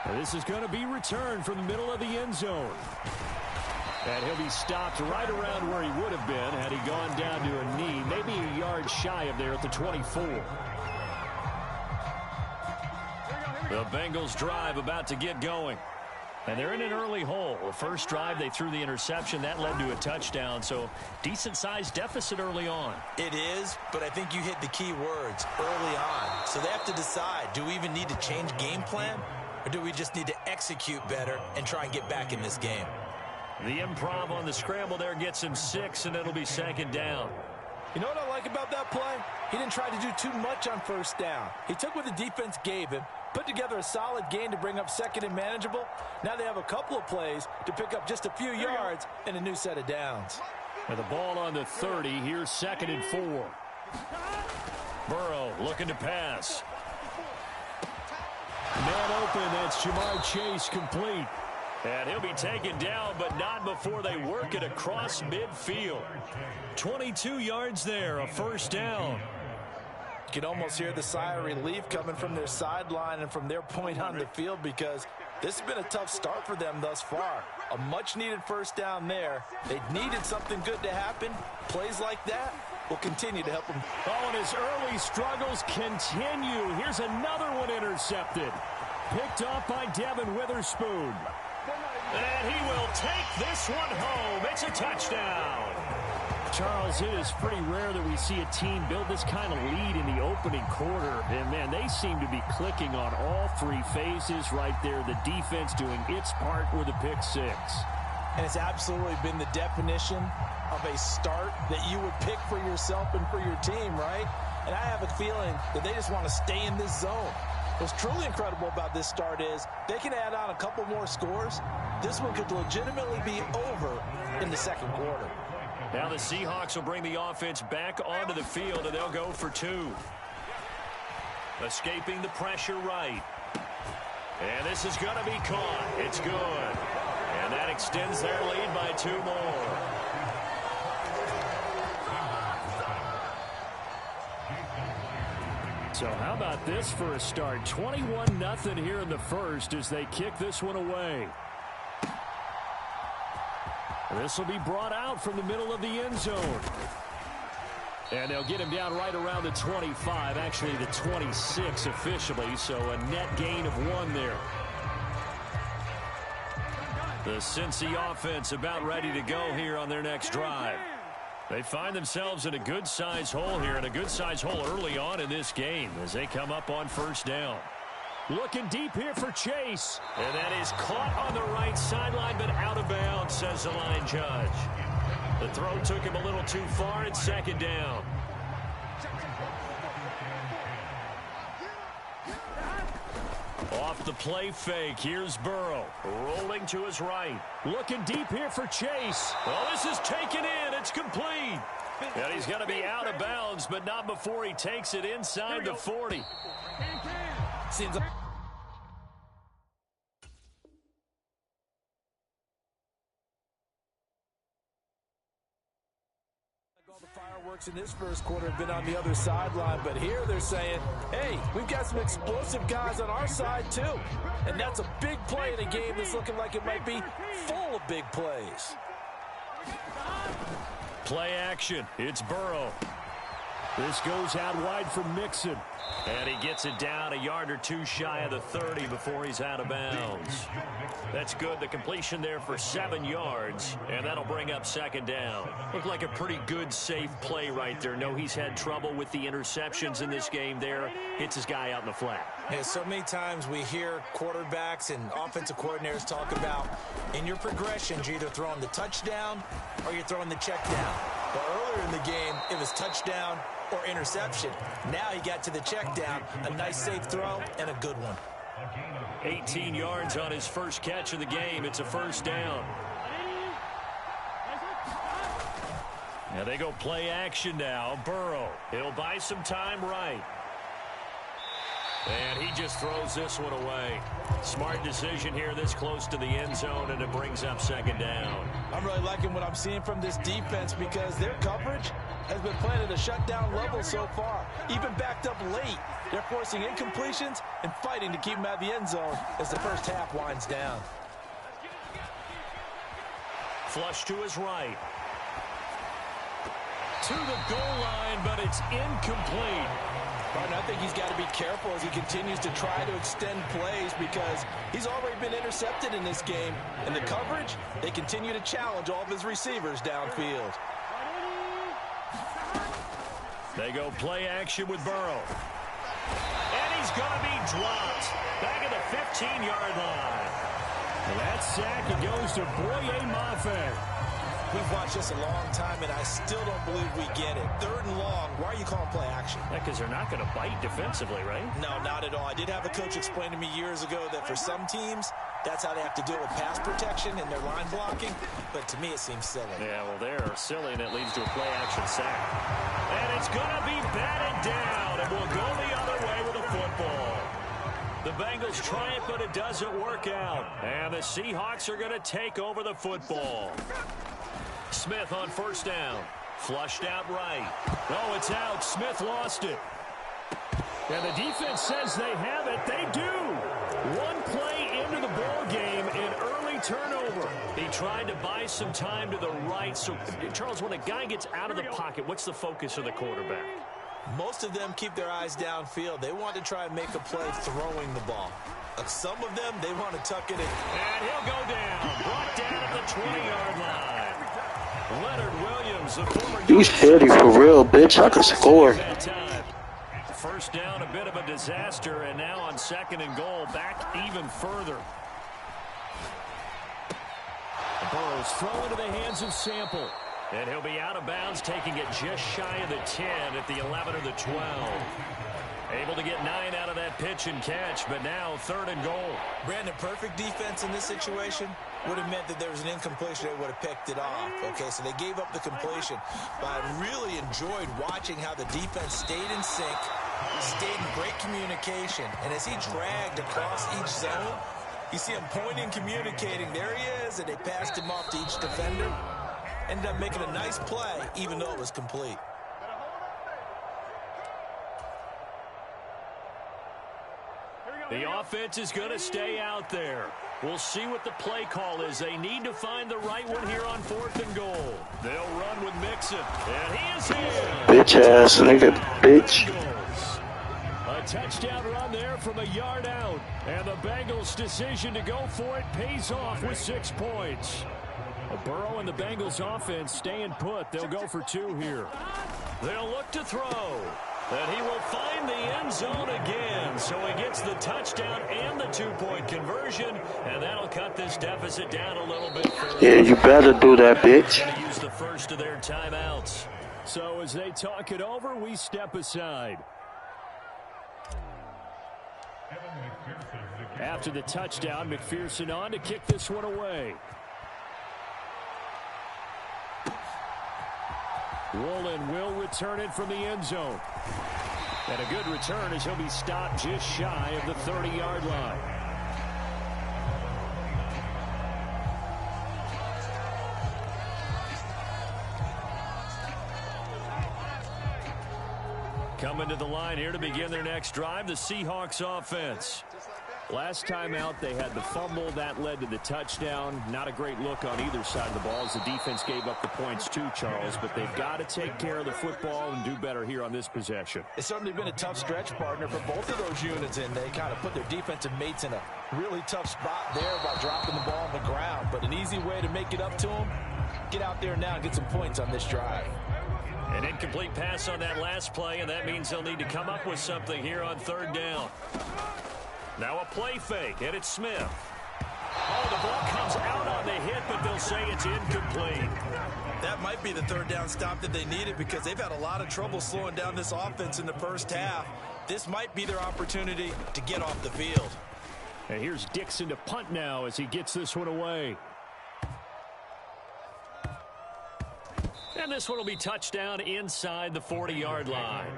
Speaker 7: And this is going to be returned from the middle of the end zone. And he'll be stopped right around where he would have been had he gone down to a knee, maybe a yard shy of there at the 24. The Bengals drive about to get going. And they're in an early hole. The first drive, they threw the interception. That led to a touchdown, so decent-sized deficit early on.
Speaker 3: It is, but I think you hit the key words, early on. So they have to decide, do we even need to change game plan, or do we just need to execute better and try and get back in this game?
Speaker 1: The improv on the scramble there gets him 6, and it'll be second down.
Speaker 6: You know what I like about that play? He didn't try to do too much on first down. He took what the defense gave him, put together a solid gain to bring up second and manageable. Now they have a couple of plays to pick up just a few yards and a new set of downs.
Speaker 7: And the ball on the 30. Here's 2nd and 4.
Speaker 1: Burrow looking to pass.
Speaker 7: Man open. That's Jamar Chase complete.
Speaker 1: And he'll be taken down, but not before they work it across midfield. 22 yards there, a first down.
Speaker 6: You can almost hear the sigh of relief coming from their sideline and from their point on the field, because this has been a tough start for them thus far. A much-needed first down there. They needed something good to happen. Plays like that will continue to help them.
Speaker 7: Oh, and his early struggles continue. Here's another one intercepted. Picked off by Devin Witherspoon.
Speaker 1: And he will take this one home. It's a touchdown.
Speaker 7: Charles, it is pretty rare that we see a team build this kind of lead in the opening quarter. And, man, they seem to be clicking on all three phases right there. The defense doing its part with a pick 6.
Speaker 6: And it's absolutely been the definition of a start that you would pick for yourself and for your team, right? And I have a feeling that they just want to stay in this zone. What's truly incredible about this start is they can add on a couple more scores. This one could legitimately be over in the second quarter.
Speaker 1: Now the Seahawks will bring the offense back onto the field, and they'll go for 2. Escaping the pressure right. And this is going to be caught. It's good. And that extends their lead by 2 more.
Speaker 7: So how about this for a start? 21-0 here in the first as they kick this one away. This will be brought out from the middle of the end zone. And they'll get him down right around the 25, actually the 26 officially, so a net gain of 1 there. The Cincy offense about ready to go here on their next drive. They find themselves in a good-sized hole here, and a good-sized hole early on in this game as they come up on first down. Looking deep here for Chase.
Speaker 1: And that is caught on the right sideline, but out of bounds, says the line judge. The throw took him a little too far. It's second down. Off the play fake, here's Burrow. Rolling to his right.
Speaker 7: Looking deep here for Chase.
Speaker 1: Well, this is taken in. It's complete. And he's going to be out of bounds, but not before he takes it inside the 40.
Speaker 6: Seems like all the fireworks in this first quarter have been on the other sideline, but here they're saying, hey, we've got some explosive guys on our side too. And that's a big play in a game that's looking like it might be full of big plays.
Speaker 1: Play action. It's Burrow.
Speaker 7: This goes out wide for Mixon.
Speaker 1: And he gets it down a yard or 2 shy of the 30 before he's out of bounds. That's good. The completion there for 7 yards, and that'll bring up second down. Looked like a pretty good, safe play right there. No, he's had trouble with the interceptions in this game there. Hits his guy out in the flat.
Speaker 3: Yeah, so many times we hear quarterbacks and offensive coordinators talk about in your progressions, you're either throwing the touchdown or you're throwing the check down. But earlier in the game, it was touchdown or interception. Now he got to the check down. A nice safe throw and a good one.
Speaker 1: 18 yards on his first catch of the game. It's a first down. Now they go play action now. Burrow. He'll buy some time right. And he just throws this one away. Smart decision here this close to the end zone, and it brings up second down.
Speaker 6: I'm really liking what I'm seeing from this defense because their coverage has been playing at a shutdown level so far. Even backed up late, they're forcing incompletions and fighting to keep them out of the end zone as the first half winds down.
Speaker 1: Flush to his right. To the goal line, but it's incomplete.
Speaker 6: Martin, I think he's got to be careful as he continues to try to extend plays because he's already been intercepted in this game. And the coverage, they continue to challenge all of his receivers downfield.
Speaker 1: They go play action with Burrow. And he's going to be dropped back at the 15-yard line.
Speaker 7: And that sack, it goes to Madden24 Ps5.
Speaker 3: We've watched this a long time, and I still don't believe we get it. 3rd and long. Why are you calling play action?
Speaker 1: Because they're not going to bite defensively, right?
Speaker 3: No, not at all. I did have a coach explain to me years ago that for some teams, that's how they have to deal with pass protection and their line blocking. But to me, it seems silly.
Speaker 1: Yeah, well, they're silly, and it leads to a play action sack. And it's going to be batted down, and we'll go the other way with the football. The Bengals try it, but it doesn't work out. And the Seahawks are going to take over the football. Smith on first down. Flushed out right. Oh, it's out. Smith lost it.
Speaker 7: And the defense says they have it. They do. One play into the ball game, an early turnover.
Speaker 1: He tried to buy some time to the right. So, Charles, when a guy gets out of the pocket, what's the focus of the quarterback?
Speaker 3: Most of them keep their eyes downfield. They want to try and make a play throwing the ball. Some of them, they want to tuck it in.
Speaker 1: And he'll go down. Brought down at the 20-yard line. Leonard Williams, the former...
Speaker 2: You shitty for real, bitch. I can score.
Speaker 1: First down, a bit of a disaster, and now on 2nd and goal, back even further.
Speaker 7: Burrow's throw into the hands of Sample.
Speaker 1: And he'll be out of bounds, taking it just shy of the 10 at the 11 or the 12. Able to get 9 out of that pitch and catch, but now 3rd and goal.
Speaker 3: Brandon, perfect defense in this situation would have meant that there was an incompletion. They would have picked it off. Okay, so they gave up the completion. But I really enjoyed watching how the defense stayed in sync, stayed in great communication. And as he dragged across each zone, you see him pointing, communicating. There he is, and they passed him off to each defender. Ended up making a nice play, even though it was complete.
Speaker 1: The offense is going to stay out there. We'll see what the play call is. They need to find the right one here on 4th and goal. They'll run with Mixon. And he is here.
Speaker 2: Bitch ass nigga, bitch.
Speaker 7: A touchdown run there from a yard out. And the Bengals' decision to go for it pays off with 6 points. Burrow and the Bengals offense staying put. They'll go for 2 here.
Speaker 1: They'll look to throw. And he will find the end zone again. So he gets the touchdown and the 2-point conversion. And that'll cut this deficit down a little bit further.
Speaker 2: Yeah, you better do that, bitch.
Speaker 1: They're gonna use the first of their timeouts.
Speaker 7: So as they talk it over, we step aside. After the touchdown, McPherson on to kick this one away. Woolen will return it from the end zone. And a good return as he'll be stopped just shy of the 30-yard line. Coming to the line here to begin their next drive, the Seahawks offense. Last time out, they had the fumble. That led to the touchdown. Not a great look on either side of the ball as the defense gave up the points too, Charles. But they've got to take care of the football and do better here on this possession.
Speaker 6: It's certainly been a tough stretch, partner, for both of those units, and they kind of put their defensive mates in a really tough spot there by dropping the ball on the ground. But an easy way to make it up to them, get out there now and get some points on this drive.
Speaker 1: An incomplete pass on that last play, and that means they'll need to come up with something here on 3rd down. Now a play fake, and it's Smith. Oh, the ball comes out on the hit, but they'll say it's incomplete.
Speaker 3: That might be the third down stop that they needed because they've had a lot of trouble slowing down this offense in the first half. This might be their opportunity to get off the field.
Speaker 7: And here's Dixon to punt now as he gets this one away. And this one will be touchdown inside the 40-yard line.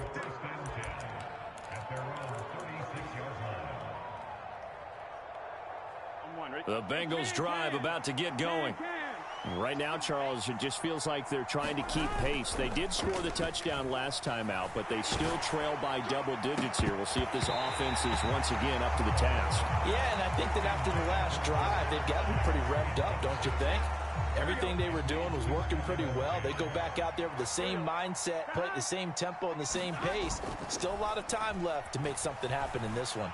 Speaker 7: The Bengals drive about to get going. Right now, Charles, it just feels like they're trying to keep pace. They did score the touchdown last time out, but they still trail by double digits here. We'll see if this offense is once again up to the task.
Speaker 6: Yeah, and I think that after the last drive, they've gotten pretty revved up, don't you think? Everything they were doing was working pretty well. They go back out there with the same mindset, play at the same tempo and the same pace. Still a lot of time left to make something happen in this one.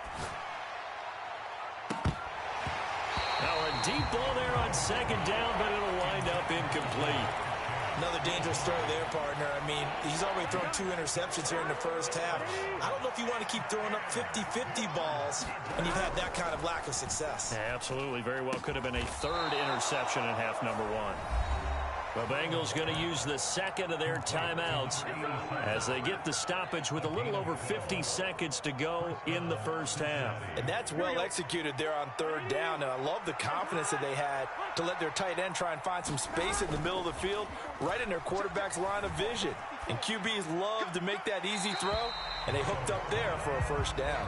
Speaker 7: Now a deep ball there on second down, but it'll wind up incomplete.
Speaker 3: Another dangerous throw there, partner. I mean, he's already thrown 2 interceptions here in the first half. I don't know if you want to keep throwing up 50-50 balls when you've had that kind of lack of success.
Speaker 7: Yeah, absolutely. Very well could have been a third interception in half number 1. The Bengals going to use the second of their timeouts as they get the stoppage with a little over 50 seconds to go in the first half.
Speaker 6: And that's well executed there on third down. And I love the confidence that they had to let their tight end try and find some space in the middle of the field, right in their quarterback's line of vision. And QBs love to make that easy throw, and they hooked up there for a first down.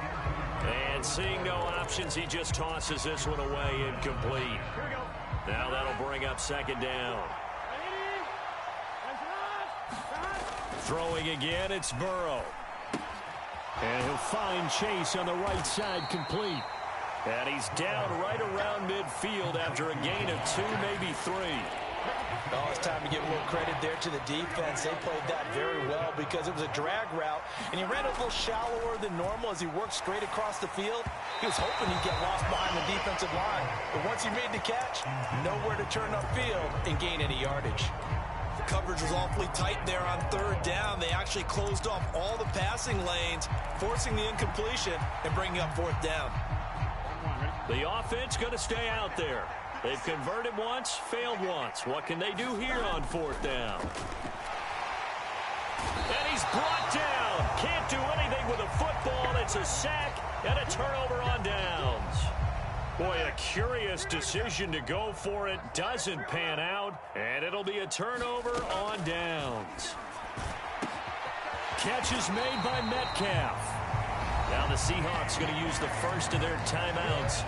Speaker 7: And seeing no options, he just tosses this one away incomplete. Now that'll bring up second down. Throwing again, it's Burrow. And he'll find Chase on the right side complete. And he's down right around midfield after a gain of 2, maybe 3.
Speaker 6: Oh, it's time to give more credit there to the defense. They played that very well because it was a drag route, and he ran a little shallower than normal as he worked straight across the field. He was hoping he'd get lost behind the defensive line, but once he made the catch, nowhere to turn upfield and gain any yardage.
Speaker 3: The coverage was awfully tight there on third down. They actually closed off all the passing lanes, forcing the incompletion and bringing up fourth down.
Speaker 7: The offense going to stay out there. They've converted once, failed once. What can they do here on fourth down? And he's brought down. Can't do anything with a football. It's a sack and a turnover on downs. Boy, a curious decision to go for it. Doesn't pan out, and it'll be a turnover on downs. Catch is made by Metcalf. Now the Seahawks going to use the first of their timeouts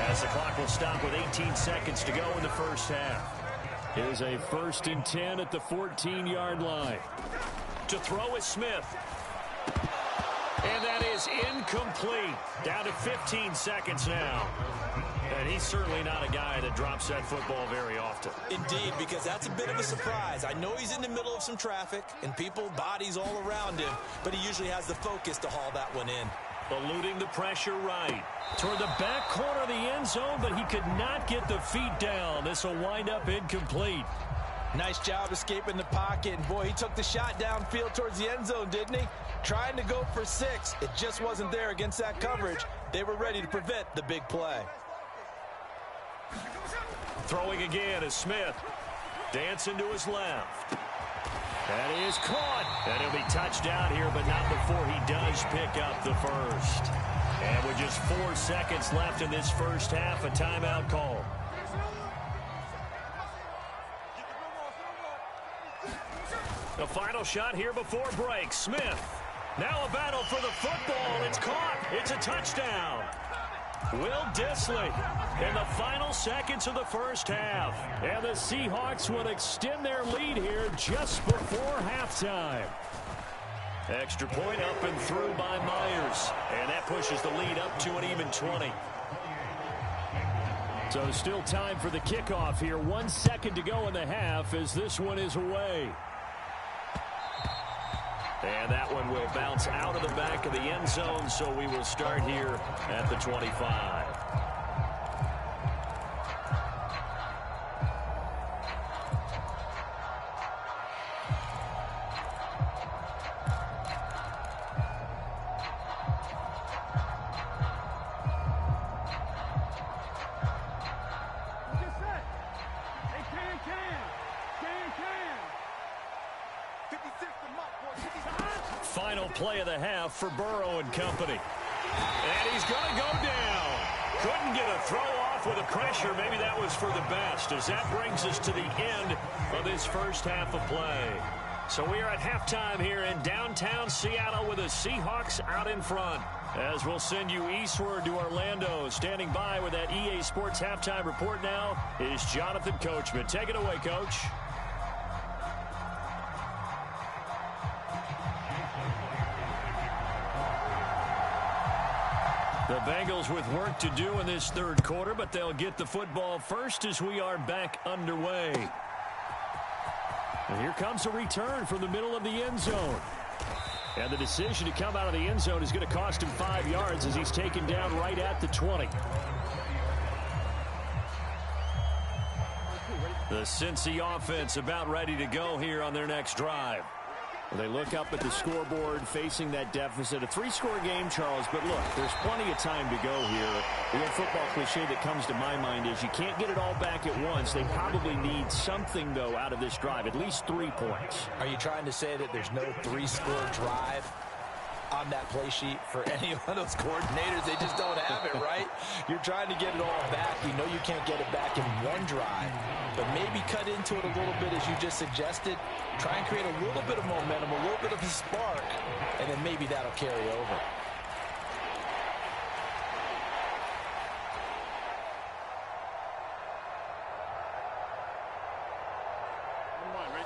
Speaker 7: as the clock will stop with 18 seconds to go in the first half. Here's a 1st and 10 at the 14-yard line. To throw is Smith. And that is incomplete. Down to 15 seconds now. And he's certainly not a guy that drops that football very often.
Speaker 3: Indeed, because that's a bit of a surprise. I know he's in the middle of some traffic and people, bodies all around him, but he usually has the focus to haul that one in.
Speaker 7: Eluding the pressure right. Toward the back corner of the end zone, but he could not get the feet down. This will wind up incomplete.
Speaker 6: Nice job escaping the pocket. And boy, he took the shot downfield towards the end zone, didn't he? Trying to go for 6. It just wasn't there against that coverage. They were ready to prevent the big play.
Speaker 7: Throwing again is Smith. Dancing to his left. That is caught. And he'll be touched down here, but not before he does pick up the first. And with just 4 seconds left in this first half, a timeout call. The final shot here before break. Smith. Now a battle for the football. It's caught. It's a touchdown. Will Dissly in the final seconds of the first half. And the Seahawks will extend their lead here just before halftime. Extra point up and through by Myers. And that pushes the lead up to an even 20. So still time for the kickoff here. 1 second to go in the half as this one is away. And that one will bounce out of the back of the end zone, so we will start here at the 25.
Speaker 5: Hey, Can.
Speaker 1: play of the half for Burrow and company. And he's going to go down. Couldn't get a throw off with a pressure. Maybe that was for the best, as that brings us to the end of this first half of play. So we are at halftime here in downtown Seattle with the Seahawks out in front. As we'll send you eastward to Orlando. Standing by with that EA Sports halftime report now is Jonathan Coachman. Take it away, Coach. The Bengals with work to do in this third quarter, but they'll get the football first as we are back underway. And here comes a return from the middle of the end zone. And the decision to come out of the end zone is going to cost him 5 yards as he's taken down right at the 20. The Cincy offense about ready to go here on their next drive. Well, they look up at the scoreboard facing that deficit. A 3-score game, Charles, but look, there's plenty of time to go here. The old football cliche that comes to my mind is you can't get it all back at once. They probably need something, though, out of this drive, at least 3 points.
Speaker 6: Are you trying to say that there's no 3-score drive on that play sheet for any of those coordinators? They just don't have it, right? You're trying to get it all back. You know you can't get it back in one drive, but maybe cut into it a little bit as you just suggested. Try and create a little bit of momentum, a little bit of a spark, and then maybe that'll carry over.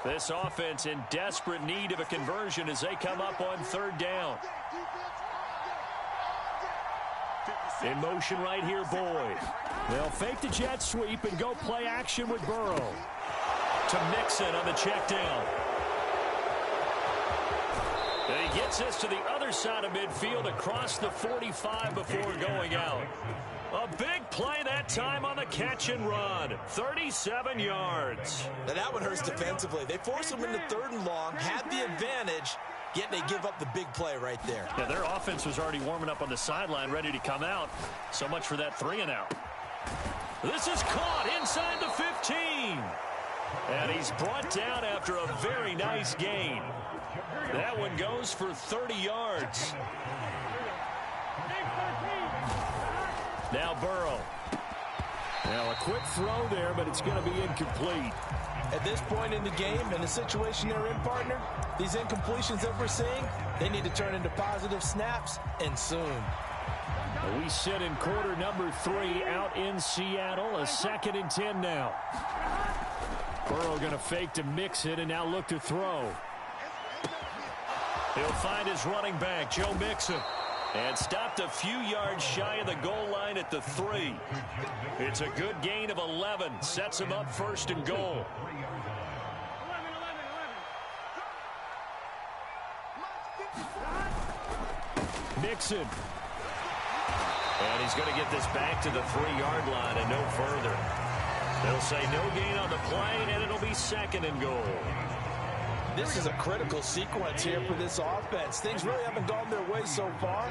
Speaker 1: This offense in desperate need of a conversion as they come up on third down. In motion right here, Boyd. They'll fake the jet sweep and go play action with Burrow. To Mixon on the check down. And he gets us to the other side of midfield across the 45 before going out. A big play that time on the catch and run. 37 yards.
Speaker 3: Now that one hurts defensively. They force him into 3rd and long, had the advantage, yet they give up the big play right there.
Speaker 1: Yeah, their offense was already warming up on the sideline, ready to come out. So much for that 3 and out. This is caught inside the 15. And he's brought down after a very nice gain. That one goes for 30 yards. Now Burrow. Now a quick throw there, but it's going to be incomplete.
Speaker 6: At this point in the game, in the situation they're in, partner, these incompletions that we're seeing, they need to turn into positive snaps, and soon.
Speaker 1: We sit in quarter number 3 out in Seattle. A 2nd and 10 now. Burrow going to fake to mix it and now look to throw. He'll find his running back, Joe Mixon. And stopped a few yards shy of the goal line at the 3. It's a good gain of 11. Sets him up 1st and goal. Mixon. And he's going to get this back to the 3-yard line and no further. They'll say no gain on the play, and it'll be 2nd and goal.
Speaker 6: This is a critical sequence here for this offense. Things really haven't gone their way so far.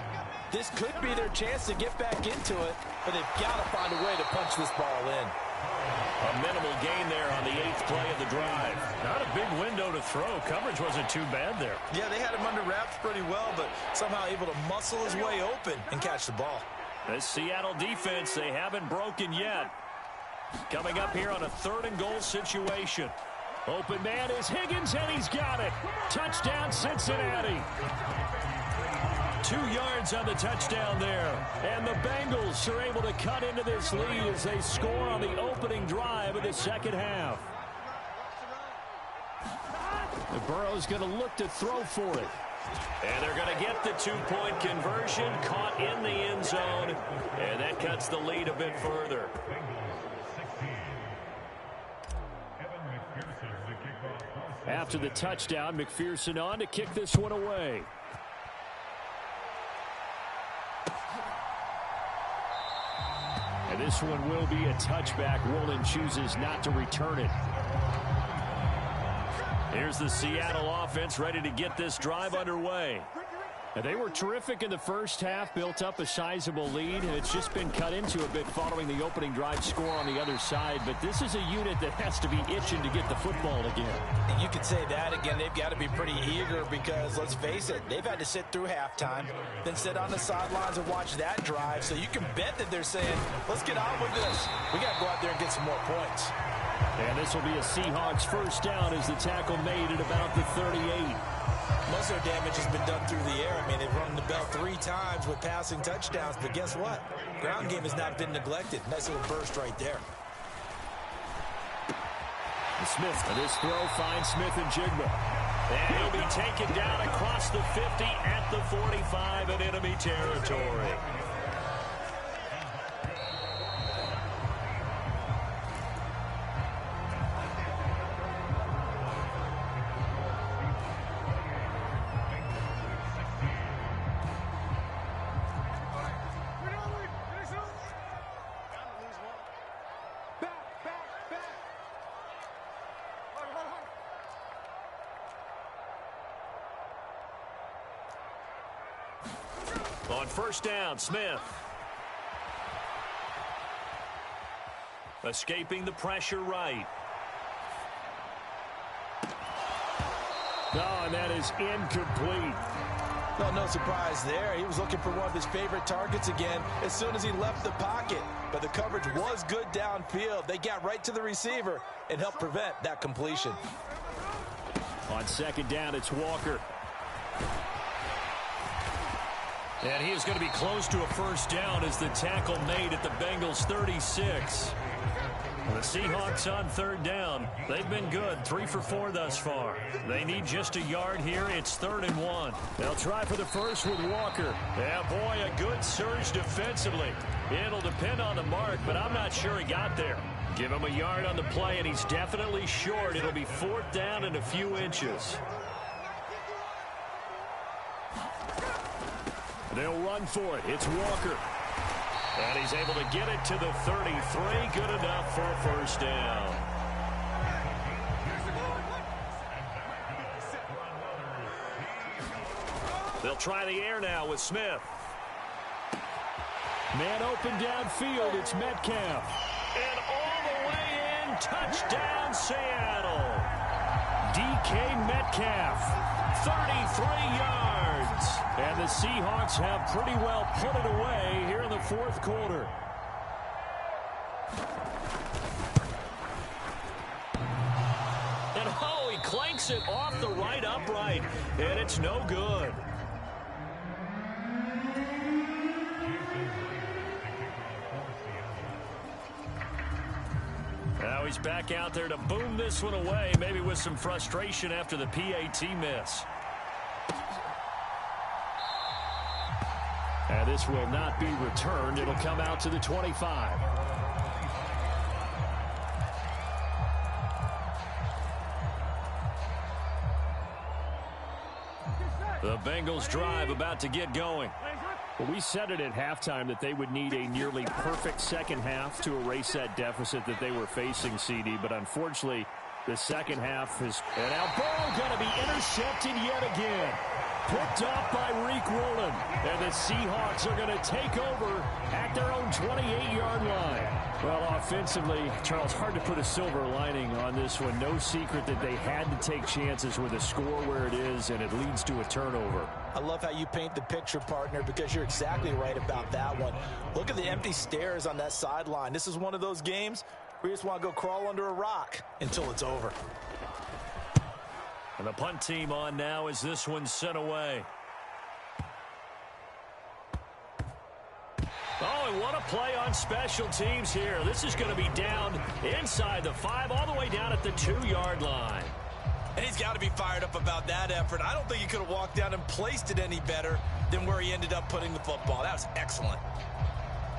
Speaker 6: This could be their chance to get back into it, but they've got to find a way to punch this ball in.
Speaker 1: A minimal gain there on the 8th play of the drive. Not a big window to throw. Coverage wasn't too bad there.
Speaker 3: Yeah, they had him under wraps pretty well, but somehow able to muscle his way open and catch the ball.
Speaker 1: This Seattle defense, they haven't broken yet. Coming up here on a 3rd and goal situation. Open man is Higgins, and he's got it. Touchdown, Cincinnati. 2 yards on the touchdown there. And the Bengals are able to cut into this lead as they score on the opening drive of the 2nd half. The Burrow's going to look to throw for it. And they're going to get the 2-point conversion, caught in the end zone. And that cuts the lead a bit further. After the touchdown, McPherson on to kick this one away. And this one will be a touchback. Woolen chooses not to return it. Here's the Seattle offense ready to get this drive underway.
Speaker 7: They were terrific in the first half, built up a sizable lead, and it's just been cut into a bit following the opening drive score on the other side. But this is a unit that has to be itching to get the football again.
Speaker 6: And you could say that again. They've got to be pretty eager because, let's face it, they've had to sit through halftime, then sit on the sidelines and watch that drive. So you can bet that they're saying, let's get on with this. We got to go out there and get some more points.
Speaker 7: And this will be a Seahawks first down as the tackle made at about the 38.
Speaker 6: Most of their damage has been done through the air. I mean, they've rung the bell 3 times with passing touchdowns, but guess what? Ground game has not been neglected. Nice little burst right there.
Speaker 7: Smith, and his throw finds Smith and Jigba.
Speaker 1: And he'll be taken down across the 50 at the 45 in enemy territory. On first down, Smith. Escaping the pressure right.
Speaker 7: Oh, and that is incomplete.
Speaker 6: Well, no surprise there. He was looking for one of his favorite targets again as soon as he left the pocket. But the coverage was good downfield. They got right to the receiver and helped prevent that completion.
Speaker 7: On second down, it's Walker.
Speaker 1: And he is going to be close to a first down as the tackle made at the Bengals 36. The Seahawks on third down. They've been good, 3 for 4 thus far. They need just a yard here. It's 3rd and 1.
Speaker 7: They'll try for the first with Walker.
Speaker 1: Yeah, boy, a good surge defensively. It'll depend on the mark, but I'm not sure he got there. Give him a yard on the play, and he's definitely short. It'll be 4th down and a few inches.
Speaker 7: They'll run for it. It's Walker.
Speaker 1: And he's able to get it to the 33. Good enough for a first down. They'll try the air now with Smith.
Speaker 7: Man open downfield. It's Metcalf.
Speaker 1: And all the way in. Touchdown, Seattle.
Speaker 7: DK Metcalf.
Speaker 1: 33 yards.
Speaker 7: And the Seahawks have pretty well put it away here in the 4th quarter.
Speaker 1: And oh, he clanks it off the right upright. And it's no good. Now he's back out there to boom this one away, maybe with some frustration after the PAT miss.
Speaker 7: And this will not be returned. It'll come out to the 25.
Speaker 1: The Bengals drive about to get going.
Speaker 7: Well, we said it at halftime that they would need a nearly perfect second half to erase that deficit that they were facing, CD. But unfortunately, the second half is... And now ball going to be intercepted yet again. Picked off by Reek Woolen. And the Seahawks are going to take over at their own 28-yard line. Well, offensively, Charles, hard to put a silver lining on this one. No secret that they had to take chances with a score where it is, and it leads to a turnover.
Speaker 6: I love how you paint the picture, partner, because you're exactly right about that one. Look at the empty stairs on that sideline. This is one of those games where you just want to go crawl under a rock until it's over.
Speaker 1: And the punt team on now as this one's sent away. Oh, and what a play on special teams here. This is going to be down inside the 5, all the way down at the 2-yard line.
Speaker 6: And he's got to be fired up about that effort. I don't think he could have walked down and placed it any better than where he ended up putting the football. That was excellent.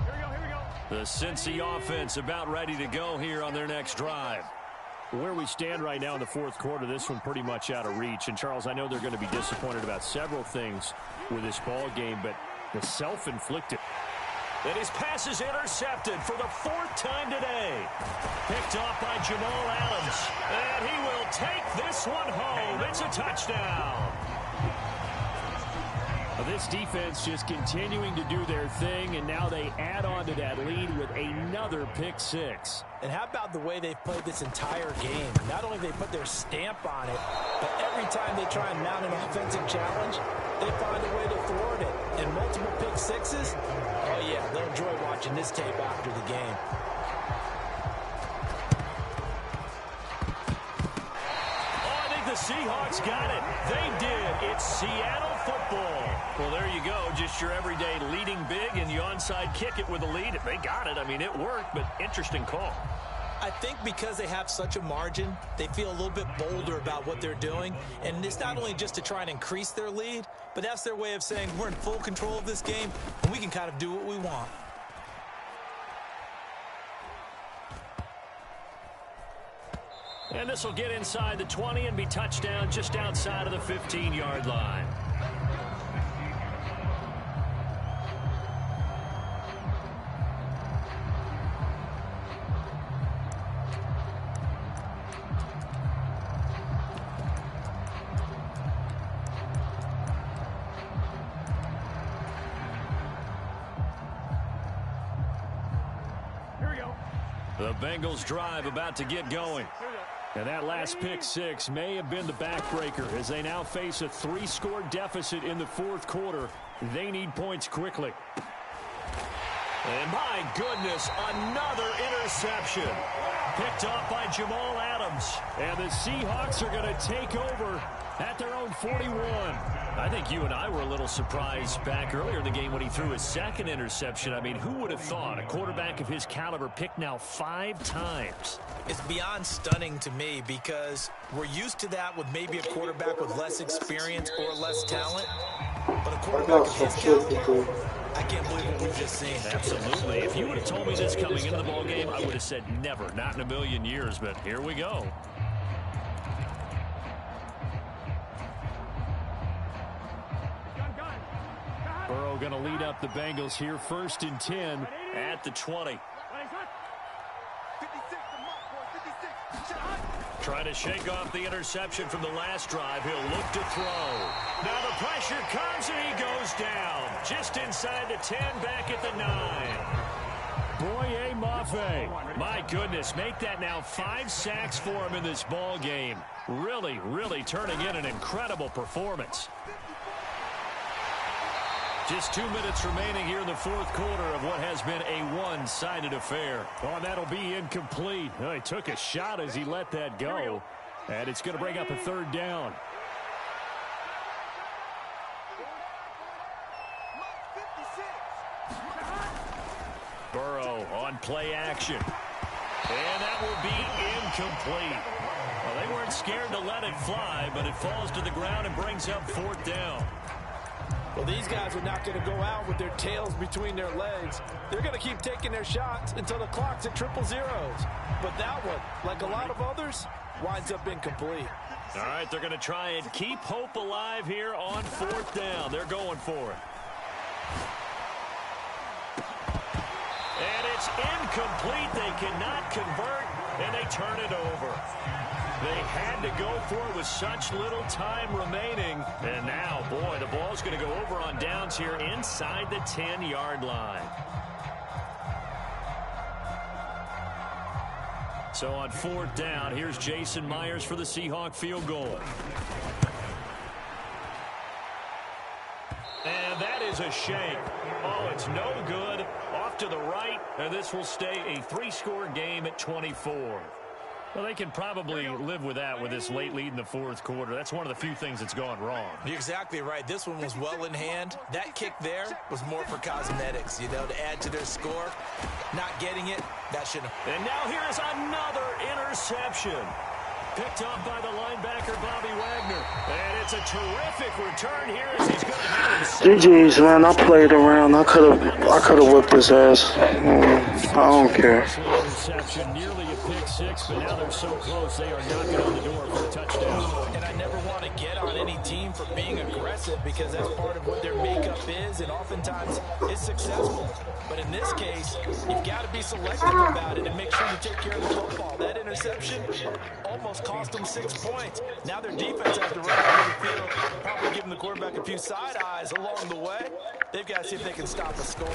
Speaker 5: Here we go.
Speaker 1: The Cincy offense about ready to go here on their next drive.
Speaker 7: Where we stand right now in the 4th quarter, this one pretty much out of reach. And, Charles, I know they're going to be disappointed about several things with this ball game, but the self-inflicted.
Speaker 1: And his pass is intercepted for the 4th time today. Picked off by Jamal Adams. And he will take this one home. It's a touchdown.
Speaker 7: This defense just continuing to do their thing, and now they add on to that lead with another pick six.
Speaker 6: And how about the way they've played this entire game? Not only they put their stamp on it, but every time they try and mount an offensive challenge, they find a way to thwart it. And multiple pick sixes, oh yeah, they'll enjoy watching this tape after the game.
Speaker 1: The Seahawks got it. They did. It's Seattle football. Well, there you go. Just your everyday leading big, and you onside kick it with a lead. They got it. I mean, it worked, but interesting call.
Speaker 6: I think because they have such a margin, they feel a little bit bolder about what they're doing. And it's not only just to try and increase their lead, but that's their way of saying we're in full control of this game, and we can kind of do what we want.
Speaker 1: And this will get inside the 20 and be touchdown just outside of the 15-yard line.
Speaker 5: Here we go.
Speaker 1: The Bengals drive about to get going.
Speaker 7: And that last pick six may have been the backbreaker as they now face a 3-score deficit in the fourth quarter. They need points quickly.
Speaker 1: And my goodness, another interception. Picked off by Jamal Adams.
Speaker 7: And the Seahawks are going to take over at their own 41.
Speaker 1: I think you and I were a little surprised back earlier in the game when he threw his second interception. I mean, who would have thought a quarterback of his caliber picked now 5 times?
Speaker 6: It's beyond stunning to me because we're used to that with maybe a quarterback with less experience or less talent. But a quarterback of his caliber, I can't believe what we've just seen.
Speaker 1: Absolutely. If you would have told me this coming into the ballgame, I would have said never, not in a million years. But here we go.
Speaker 7: Burrow going to lead up the Bengals here, 1st and 10
Speaker 1: at the 20. Trying to shake off the interception from the last drive. He'll look to throw. Now the pressure comes and he goes down. Just inside the 10, back at the 9.
Speaker 7: Boye Mafe.
Speaker 1: My goodness, make that now 5 sacks for him in this ball game. Really, really turning in an incredible performance. Just 2 minutes remaining here in the fourth quarter of what has been a one-sided affair.
Speaker 7: Oh, that'll be incomplete. Oh, he took a shot as he let that go. And it's going to bring up a 3rd down.
Speaker 1: Burrow on play action. And that will be incomplete. Well, they weren't scared to let it fly, but it falls to the ground and brings up 4th down.
Speaker 6: Well, these guys are not going to go out with their tails between their legs. They're going to keep taking their shots until the clock's at 000. But that one, like a lot of others, winds up incomplete.
Speaker 1: All right, they're going to try and keep hope alive here on 4th down. They're going for it. And it's incomplete. They cannot convert, and they turn it over. They had to go for it with such little time remaining. And now, boy, the ball's going to go over on downs here inside the 10-yard line. So on 4th down, here's Jason Myers for the Seahawk field goal. And that is a shame. Oh, it's no good. Off to the right, and this will stay a 3-score game at 24. Well, they can probably live with that with this late lead in the fourth quarter. That's one of the few things that's gone wrong.
Speaker 6: You're exactly right. This one was well in hand. That kick there was more for cosmetics, you know, to add to their score. Not getting it, that shouldn't have.
Speaker 1: And now here is another interception. Picked up by the linebacker, Bobby Wagner. And it's a terrific return here as he's going to get
Speaker 2: GG's, man. I played around. I could have whipped his ass. I don't care.
Speaker 7: Interception, nearly a pick six, but now they're so close they are knocking on the door for a touchdown.
Speaker 6: And I never want to get on any team for being aggressive because that's part of what their makeup is, and oftentimes it's successful. But in this case, you've got to be selective about it and make sure you take care of the football. That
Speaker 3: interception almost cost them 6 points. Now their defense has to run out of the field, probably giving the quarterback a few side eyes along the way. They've got to see if they can stop a score.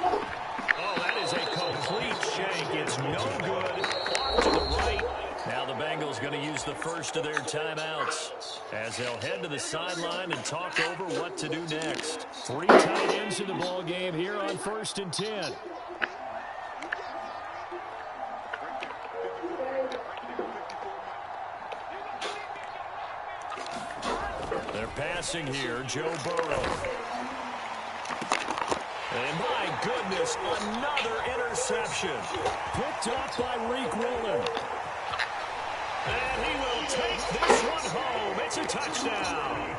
Speaker 1: Oh, that is a complete shank. It's no good. Off to the right. Now the Bengals going to use the first of their timeouts as they'll head to the sideline and talk over what to do next.
Speaker 7: 3 tight ends in the ball game here on 1st and 10.
Speaker 1: They're passing here, Joe Burrow. And my goodness, another interception.
Speaker 7: Picked up by Reek Willen.
Speaker 1: And he will take this one home. It's a touchdown.